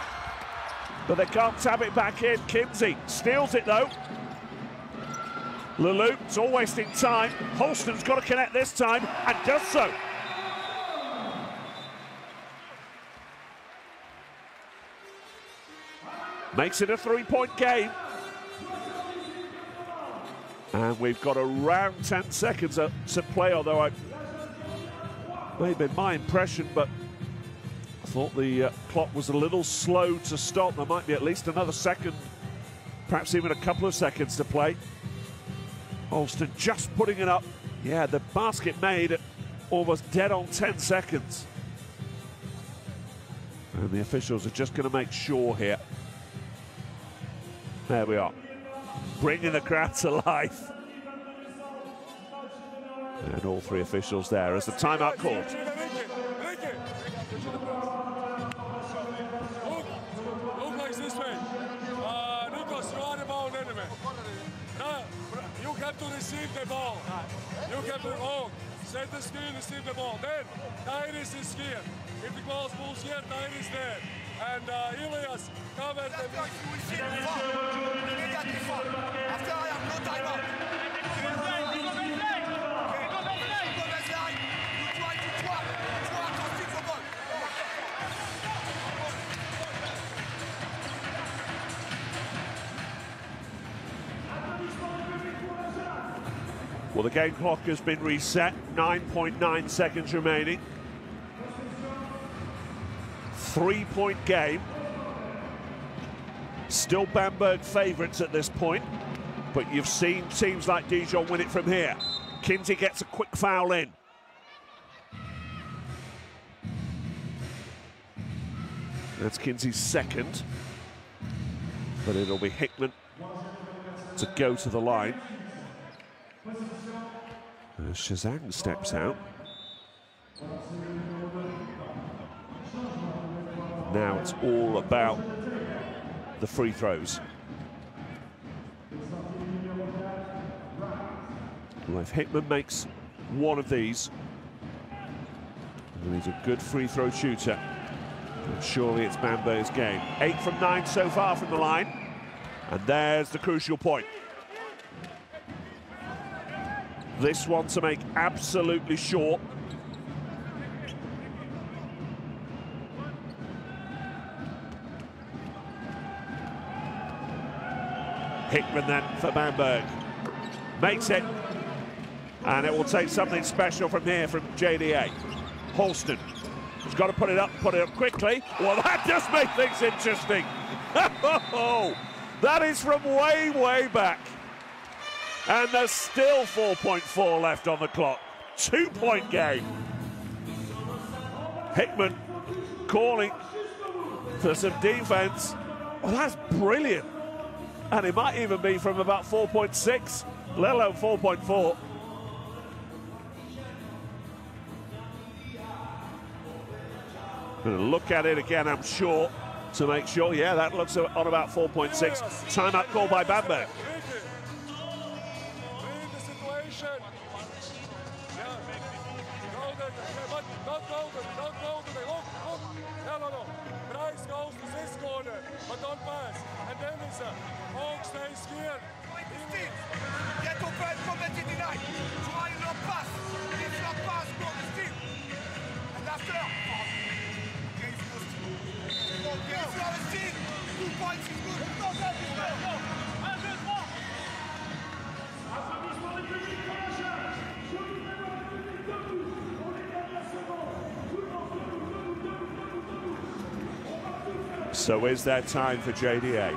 But they can't tap it back in. Kinsey steals it though. Leloup, it's all wasting time. Holston's got to connect this time, and does so. Makes it a three-point game. And we've got around 10 seconds to play, although it may have been my impression, but I thought the clock was a little slow to stop. There might be at least another second, perhaps even a couple of seconds to play. Holston just putting it up. Yeah, the basket made at almost dead on 10 seconds. And the officials are just going to make sure here. There we are. Bringing the crowd to life. And all three officials there as the timeout called. Look like this way. Nikos, you are the ball enemy. You have to receive the ball. You have to set the screen, receive the ball. Then Tyrese is here. If the ball moves here, Tyrese is there. And Ilias covers the After I have no timeout. Well, the game clock has been reset. 9.9 seconds remaining. 3-point game. Still Bamberg favourites at this point, but you've seen teams like Dijon win it from here. Kinsey gets a quick foul in. That's Kinsey's second, but it'll be Hickman to go to the line. Shazang steps out. Now it's all about the free throws. Well, if Hickman makes one of these, and he's a good free throw shooter, and surely it's Bamberg's game. 8 from 9 so far from the line, and there's the crucial point. This one to make absolutely sure. Hickman then for Bamberg. Makes it. And it will take something special from here from JDA. Holston has got to put it up quickly. Well, that does make things interesting. That is from way, way back. And there's still 4.4 left on the clock. 2-point game. Hickman calling for some defense. Well, that's brilliant. And it might even be from about 4.6, let alone 4.4. Gonna look at it again, I'm sure, to make sure. Yeah, that looks on about 4.6. Timeout call by Bamberg. But don't pass. And then it's Hawk stays here. Get open, combat it tonight. Try your pass. If your pass, go to steal. And after. Okay, if you have a steal, 2 points is good. Go, go, go, go. So is there time for JDA?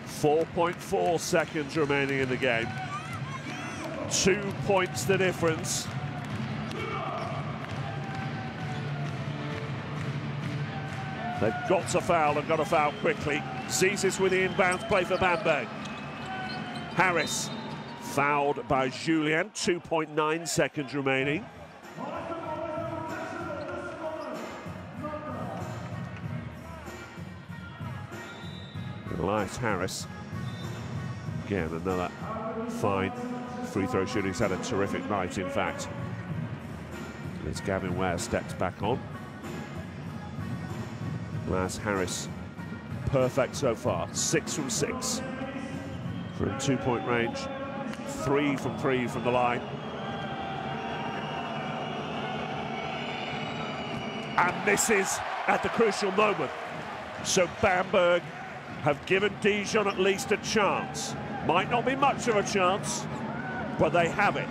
4.4 seconds remaining in the game. 2 points the difference. They've got to foul and got to foul quickly. Zizis with the inbounds play for Bamberg. Harris fouled by Julien. 2.9 seconds remaining. Elias Harris. Again, another fine free throw shooting. He's had a terrific night, in fact. As Gavin Ware steps back on. Elias Harris, perfect so far. 6 from 6 from 2-point range. 3 from 3 from the line. And misses at the crucial moment. So Bamberg have given Dijon at least a chance. Might not be much of a chance, but they have it.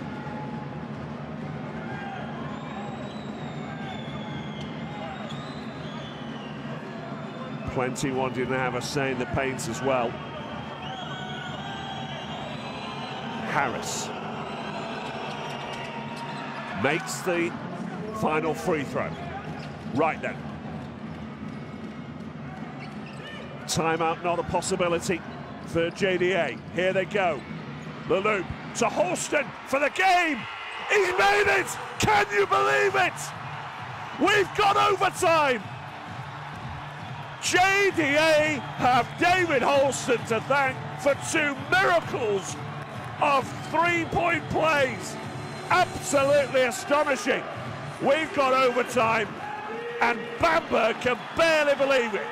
Plenty wanting to have a say in the paints as well. Harris makes the final free throw. Right then. Timeout not a possibility for JDA. Here they go. The loop to Holston for the game. He's made it! Can you believe it? We've got overtime. JDA have David Holston to thank for 2 miracles of 3-point plays. Absolutely astonishing. We've got overtime and Bamberg can barely believe it.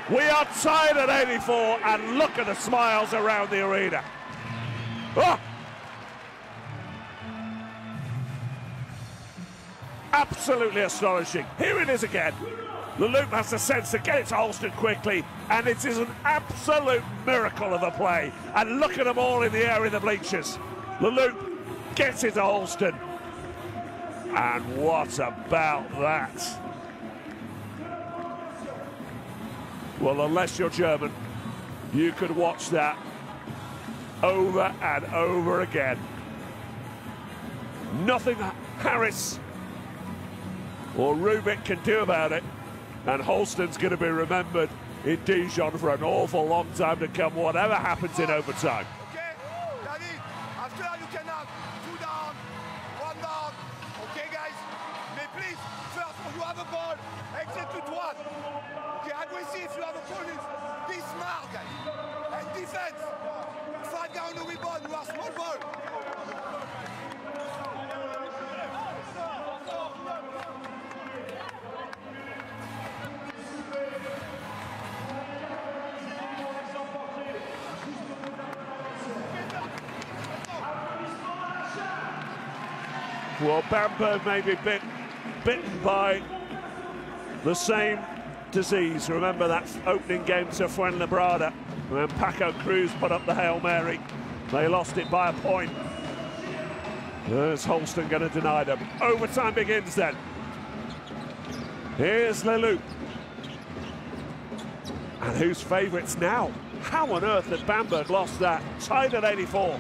We are tied at 84 and look at the smiles around the arena. Oh! Absolutely astonishing. Here it is again. The loop has the sense to get it to Holston quickly, and it is an absolute miracle of a play. And look at them all in the air in the bleachers. The loop gets it to Holston. And what about that? Well, unless you're German, you could watch that over and over again. Nothing Harris or Rubik can do about it. And Holston's going to be remembered in Dijon for an awful long time to come, whatever happens in overtime. Okay, David, after you can have 2 down, 1 down. Okay, guys? But please, first, when you have a ball, execute one. Okay, aggressive, you have a police. Be smart, guys. And defense. 5 guys on the rebound, you are small ball. Well, Bamberg may be bitten by the same disease. Remember that opening game to Fuenlabrada when Paco Cruz put up the Hail Mary. They lost it by a point. Is Holston going to deny them? Overtime begins then. Here's Leloup. And who's favourites now? How on earth had Bamberg lost that? Tied at 84.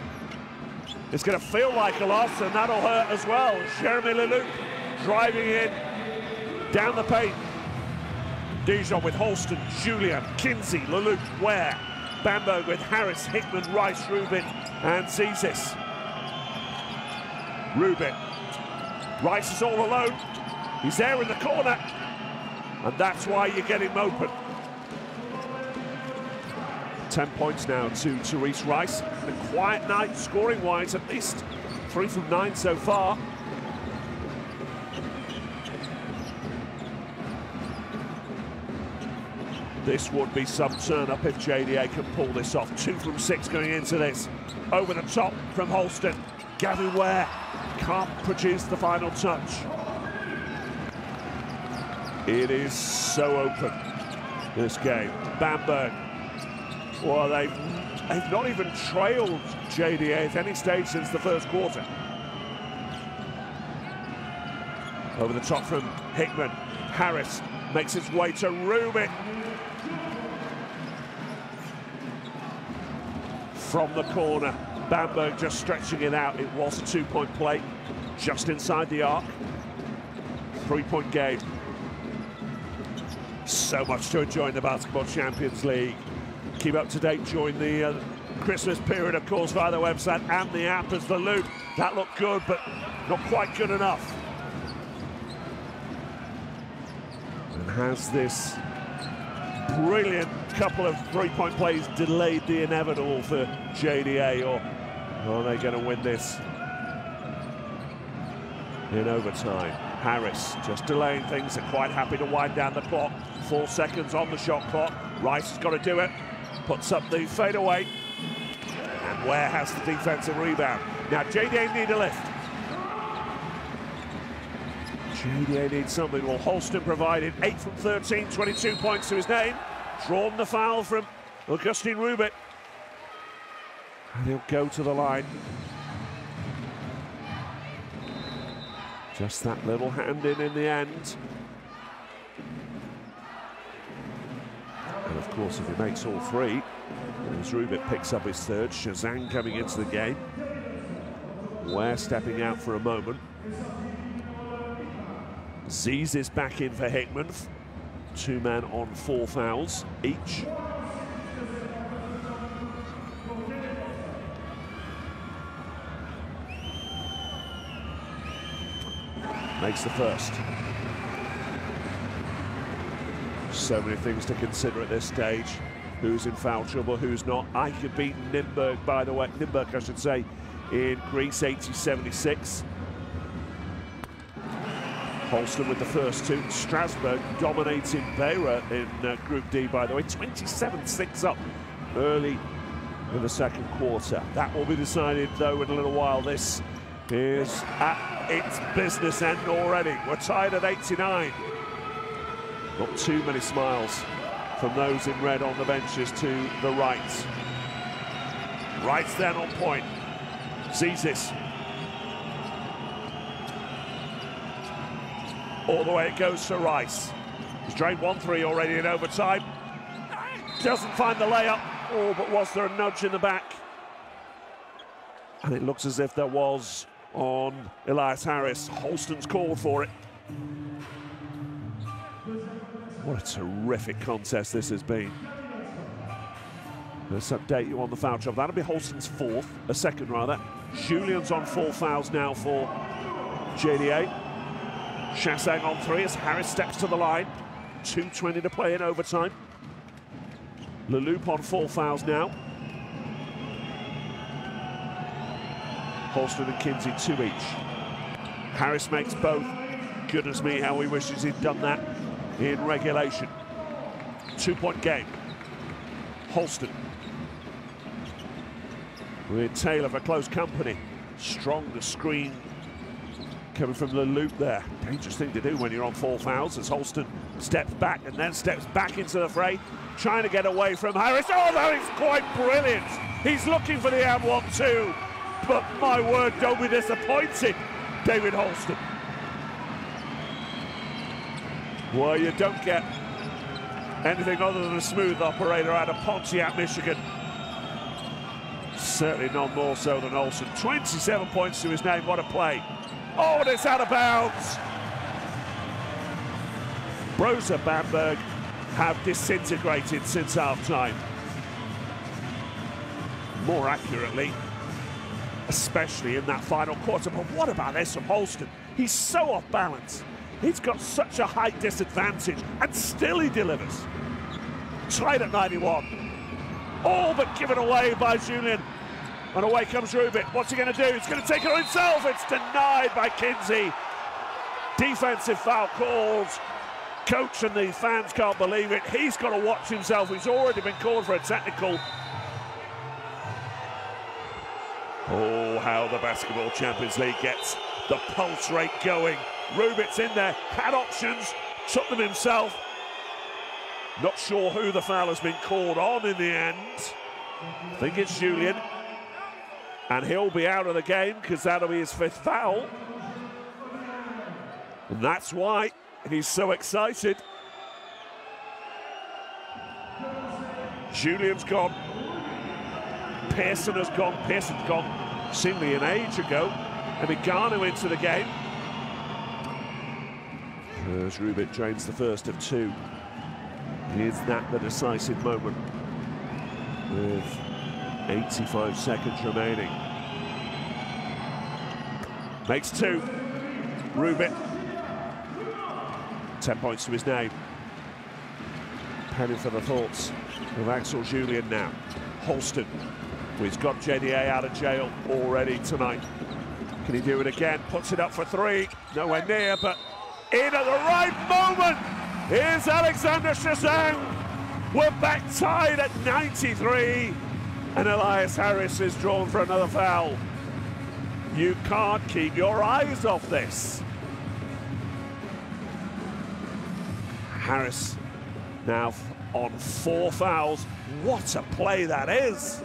It's going to feel like a loss, and that'll hurt as well. Jeremy Leloup driving in down the paint. Dijon with Holston, Julien, Kinsey, Leloup, Ware. Bamberg with Harris, Hickman, Rice, Rubin, and Zizis. Rubin. Rice is all alone. He's there in the corner, and that's why you get him open. 10 points now to Therese Rice. A quiet night, scoring-wise, at least 3 from 9 so far. This would be some turn-up if JDA can pull this off. 2 from 6 going into this. Over the top from Holston. Gavin Ware can't produce the final touch. It is so open, this game. Bamberg. Well, they've not even trailed JDA at any stage since the first quarter. Over the top from Hickman. Harris makes its way to Rubin. From the corner, Bamberg just stretching it out. It was a 2-point play, just inside the arc. 3-point game. So much to enjoy in the Basketball Champions League. Keep up to date during the Christmas period, of course, via the website and the app as the loop. That looked good, but not quite good enough. And has this brilliant couple of 3-point plays delayed the inevitable for JDA, or are they going to win this in overtime? Harris just delaying things. They're quite happy to wind down the clock. 4 seconds on the shot clock. Rice has got to do it. Puts up the fadeaway. And Ware has the defensive rebound. Now JDA need a lift. JDA needs something. Well, Holston provided 8 from 13, 22 points to his name. Drawn the foul from Augustin Rubit. And he'll go to the line. Just that little hand in the end. And of course, if he makes all 3, as Rubit picks up his third, Shazang coming into the game. Ware stepping out for a moment. Ziz is back in for Hickman. 2 men on 4 fouls each. Makes the first. So many things to consider at this stage. Who's in foul trouble, who's not. Ike beaten Nymburk, by the way, Nymburk I should say, in Greece, 80-76. Holston with the first 2. Strasbourg dominating Beira in Group D, by the way, 27-6 up early in the second quarter. That will be decided, though, in a little while. This is at its business end already. We're tied at 89. Not too many smiles from those in red on the benches to the right. Right's then on point. Zizis. All the way it goes to Rice. He's drained 1-3 already in overtime. Doesn't find the layup. Oh, but was there a nudge in the back? And it looks as if there was on Elias Harris. Holston's called for it. What a terrific contest this has been. Let's update you on the foul trouble. That'll be Holston's 4th, a second rather. Julian's on 4 fouls now for JDA. Chassang on 3 as Harris steps to the line. 2:20 to play in overtime. Leloup on 4 fouls now. Holston and Kinsey 2 each. Harris makes both. Goodness me, how he wishes he'd done that in regulation. 2-point game. Holston with Taylor for close company. Strong the screen coming from the loop there. Dangerous thing to do when you're on 4 fouls as Holston steps back and then steps back into the fray, trying to get away from Harris. Oh, that is quite brilliant. He's looking for the and 1-2, but my word, don't be disappointed, David Holston. Well, you don't get anything other than a smooth operator out of Pontiac, Michigan. Certainly none more so than Olsen. 27 points to his name, what a play. Oh, and it's out of bounds. Brose Bamberg have disintegrated since half-time. More accurately, especially in that final quarter. But what about this from Holston? He's so off balance. He's got such a height disadvantage, and still he delivers. Tied at 91. All but given away by Julian. And away comes Rubin. What's he going to do? He's going to take it on himself. It's denied by Kinsey. Defensive foul calls. Coach and the fans can't believe it. He's got to watch himself. He's already been called for a technical. Oh, how the Basketball Champions League gets the pulse rate going. Rubit's in there, had options, took them himself. Not sure who the foul has been called on in the end. I think it's Julian. And he'll be out of the game because that'll be his 5th foul. And that's why he's so excited. Julian's gone. Pearson has gone. Pearson's gone seemingly an age ago. Emigano into the game. As Rubik drains the first of two. Is that the decisive moment? With 85 seconds remaining. Makes two. Rubik. 10 points to his name. Penning for the thoughts of Axel Julian now. Holston, who has got JDA out of jail already tonight. Can he do it again? Puts it up for three. Nowhere near, but in at the right moment. Here's Alexander Shazang. We're back tied at 93. And Elias Harris is drawn for another foul. You can't keep your eyes off this. Harris now on 4 fouls. What a play that is.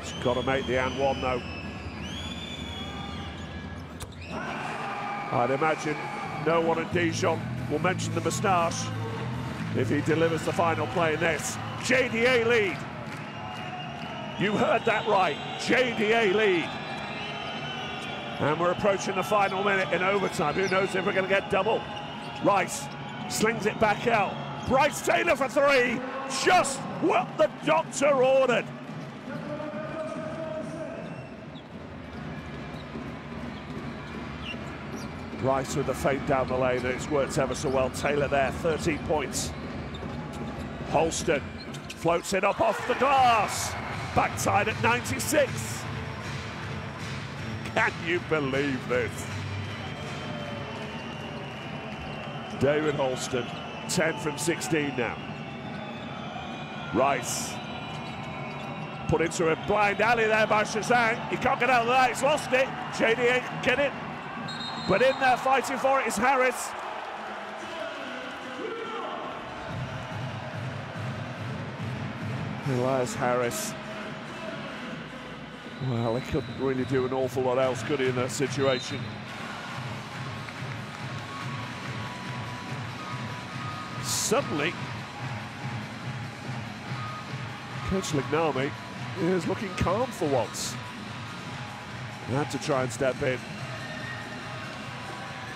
He's got to make the and one though. I'd imagine no one at Dijon will mention the moustache if he delivers the final play in this. JDA lead. You heard that right, JDA lead. And we're approaching the final minute in overtime. Who knows if we're going to get double. Rice slings it back out. Bryce Taylor for three. Just what the doctor ordered. Rice with the feint down the lane, and it's worked ever so well. Taylor there, 13 points. Holston floats it up off the glass. Back tied at 96. Can you believe this? David Holston, 10 from 16 now. Rice. Put into a blind alley there by Shazang. He can't get out of that, he's lost it. JDA can get it. But in there fighting for it is Harris. Elias Harris. Well, he couldn't really do an awful lot else, could he, in that situation? Suddenly, Coach Lignami is looking calm for once. He had to try and step in.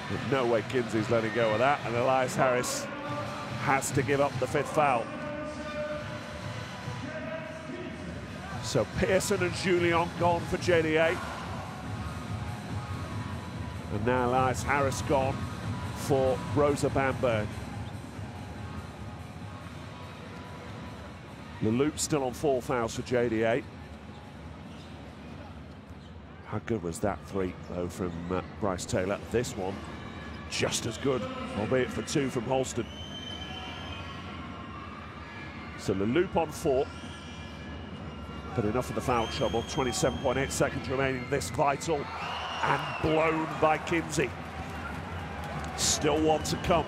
But no way Kinsey's letting go of that, and Elias Harris has to give up the 5th foul. So Pearson and Julian gone for JDA. And now Elias Harris gone for Brose Bamberg. Leloup still on 4 fouls for JDA. How good was that 3, though, from Bryce Taylor? This one, just as good, albeit for 2 from Holston. So Leloup on 4. But enough of the foul trouble. 27.8 seconds remaining, this vital, and blown by Kinsey. Still one to come.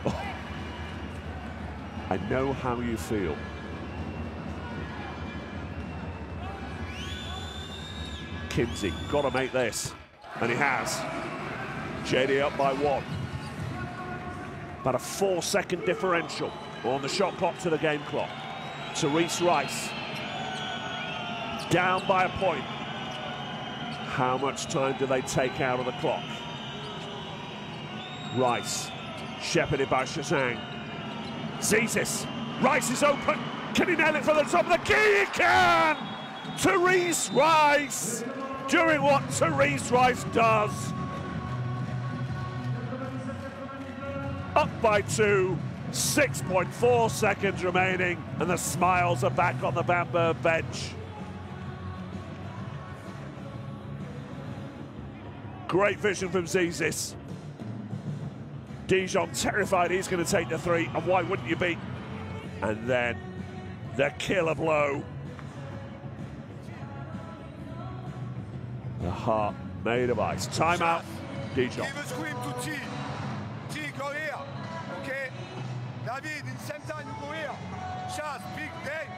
Oh. I know how you feel. Kinsey, got to make this, and he has. JD up by 1. About a 4-second differential on the shot clock to the game clock. Therese Rice, down by a point. How much time do they take out of the clock? Rice, shepherded by Shazang. Zizis, Rice is open. Can he nail it from the top of the key? He can! Therese Rice, doing what Therese Rice does. Up by 2. 6.4 seconds remaining, and the smiles are back on the Bamberg bench. Great vision from Zizis. Dijon terrified he's going to take the 3, and why wouldn't you be? And then the killer blow. The heart made of ice. Timeout, Dijon. Give a scream to T. T, go here. Okay? David, in the same time you go here. Chasse, big, Dave.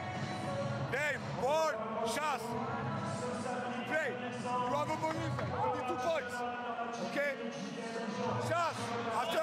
Dave, ball, chasse. You play. You have a bonus. Only 2 points. Okay? Chasse, after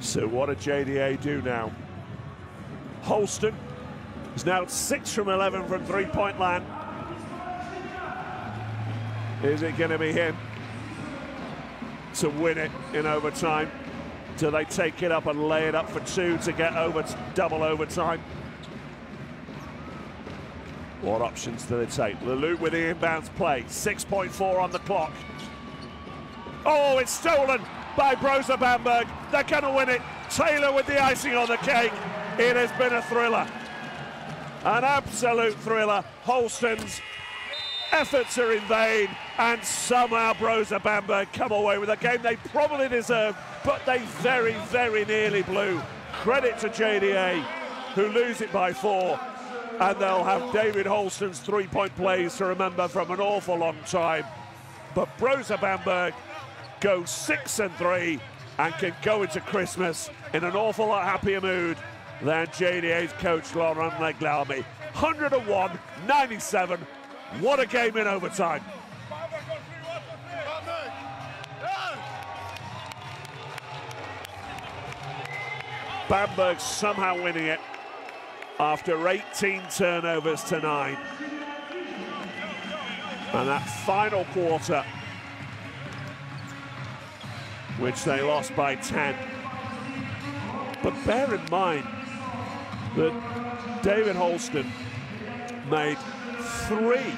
So what did JDA do now? Holston is now 6 from 11 from three-point land. Is it going to be him to win it in overtime? Do they take it up and lay it up for 2 to get over double overtime? What options do they take? Leloup with the inbounds play. 6.4 on the clock. Oh, it's stolen by Brose Bamberg. They're going to win it. Taylor with the icing on the cake. It has been a thriller. An absolute thriller. Holston's efforts are in vain, and somehow Brose Bamberg come away with a game they probably deserved, but they very, very nearly blew. Credit to JDA, who lose it by 4, and they'll have David Holston's three-point plays to remember from an awful long time. But Brose Bamberg goes 6-3 and can go into Christmas in an awful lot happier mood than JDA's coach Laurent Leglami. 101-97. What a game in overtime. Bamberg somehow winning it after 18 turnovers to 9. And that final quarter, which they lost by 10. But bear in mind that David Holston made three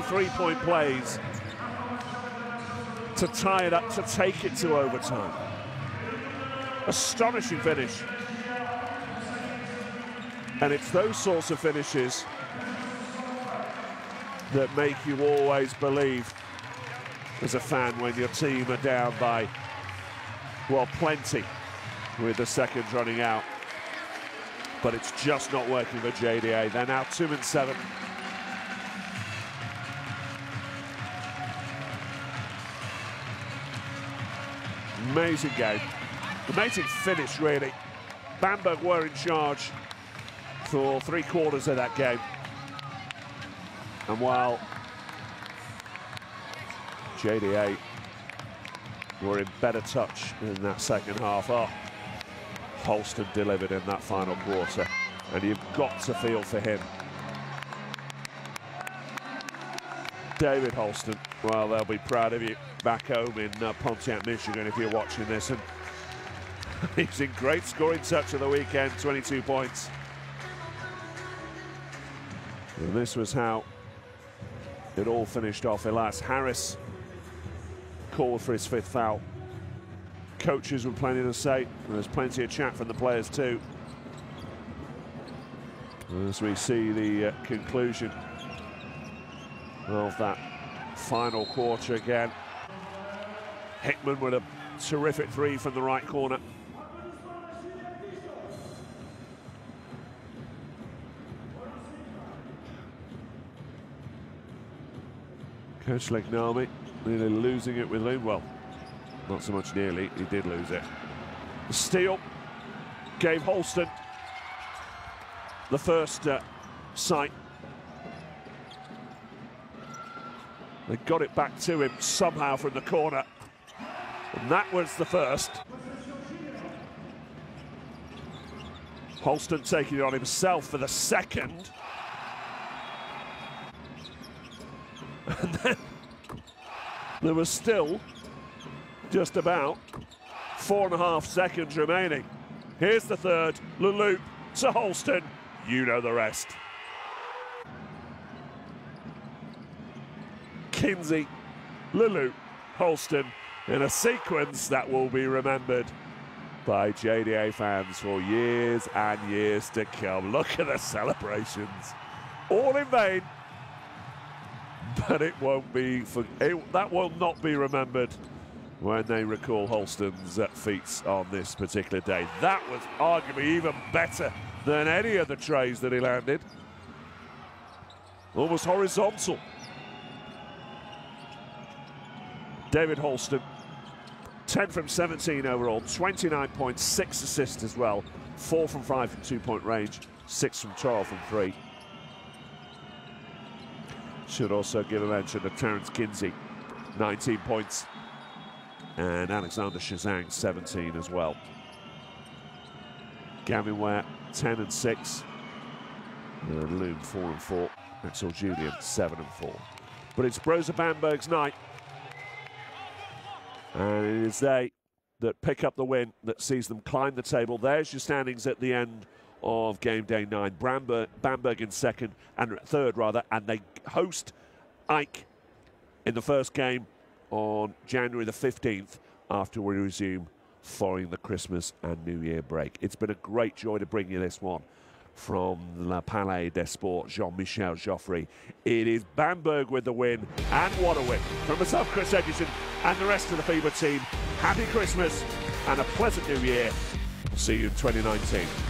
three-point plays to tie it up, to take it to overtime. Astonishing finish. And it's those sorts of finishes that make you always believe as a fan when your team are down by, well, plenty with the seconds running out. But it's just not working for JDA. They're now 2-7. Amazing game. Amazing finish, really. Bamberg were in charge for 3/4 of that game. And while JDA were in better touch in that second half, Holston delivered in that final quarter, and you've got to feel for him. David Holston, well, they'll be proud of you back home in Pontiac, Michigan, if you're watching this. And he's in great scoring touch of the weekend, 22 points. And this was how it all finished off. Elias Harris called for his 5th foul. Coaches were plenty to say. There's plenty of chat from the players too, as we see the conclusion of that final quarter again. Hickman with a terrific 3 from the right corner. Coach Leglami nearly losing it with Loon. Well, not so much nearly, he did lose it. The steal gave Holston the first sight. They got it back to him somehow from the corner, and that was the first. Holston taking it on himself for the second. And then there was still just about 4.5 seconds remaining. Here's the third. Leloup to Holston. You know the rest. Kinsey, Leloup, Holston in a sequence that will be remembered by JDA fans for years and years to come. Look at the celebrations. All in vain. But it won't be that will not be remembered when they recall Holston's feats on this particular day. That was arguably even better than any of the trays that he landed. Almost horizontal. David Holston, 10 from 17 overall, 29 points, 6 assists as well, 4 from 5 from 2-point range, 6 from 12 from 3. Should also give a mention to Terrence Kinsey, 19 points, and Alexander Shazang, 17 as well. Gavin Ware 10 and 6. And Loom 4 and 4. Axel Julian 7 and 4. But it's Brose Bamberg's night. And it is they that pick up the win that sees them climb the table. There's your standings at the end of game day 9. Bamberg in second and third rather, and they host Ike in the first game on January the 15th after we resume following the Christmas and New Year break. It's been a great joy to bring you this one from Le Palais des Sports, Jean-Michel Joffre. It is Bamberg with the win, and what a win from myself, Chris Edgerton, and the rest of the FIBA team. Happy Christmas and a pleasant New Year. See you in 2019.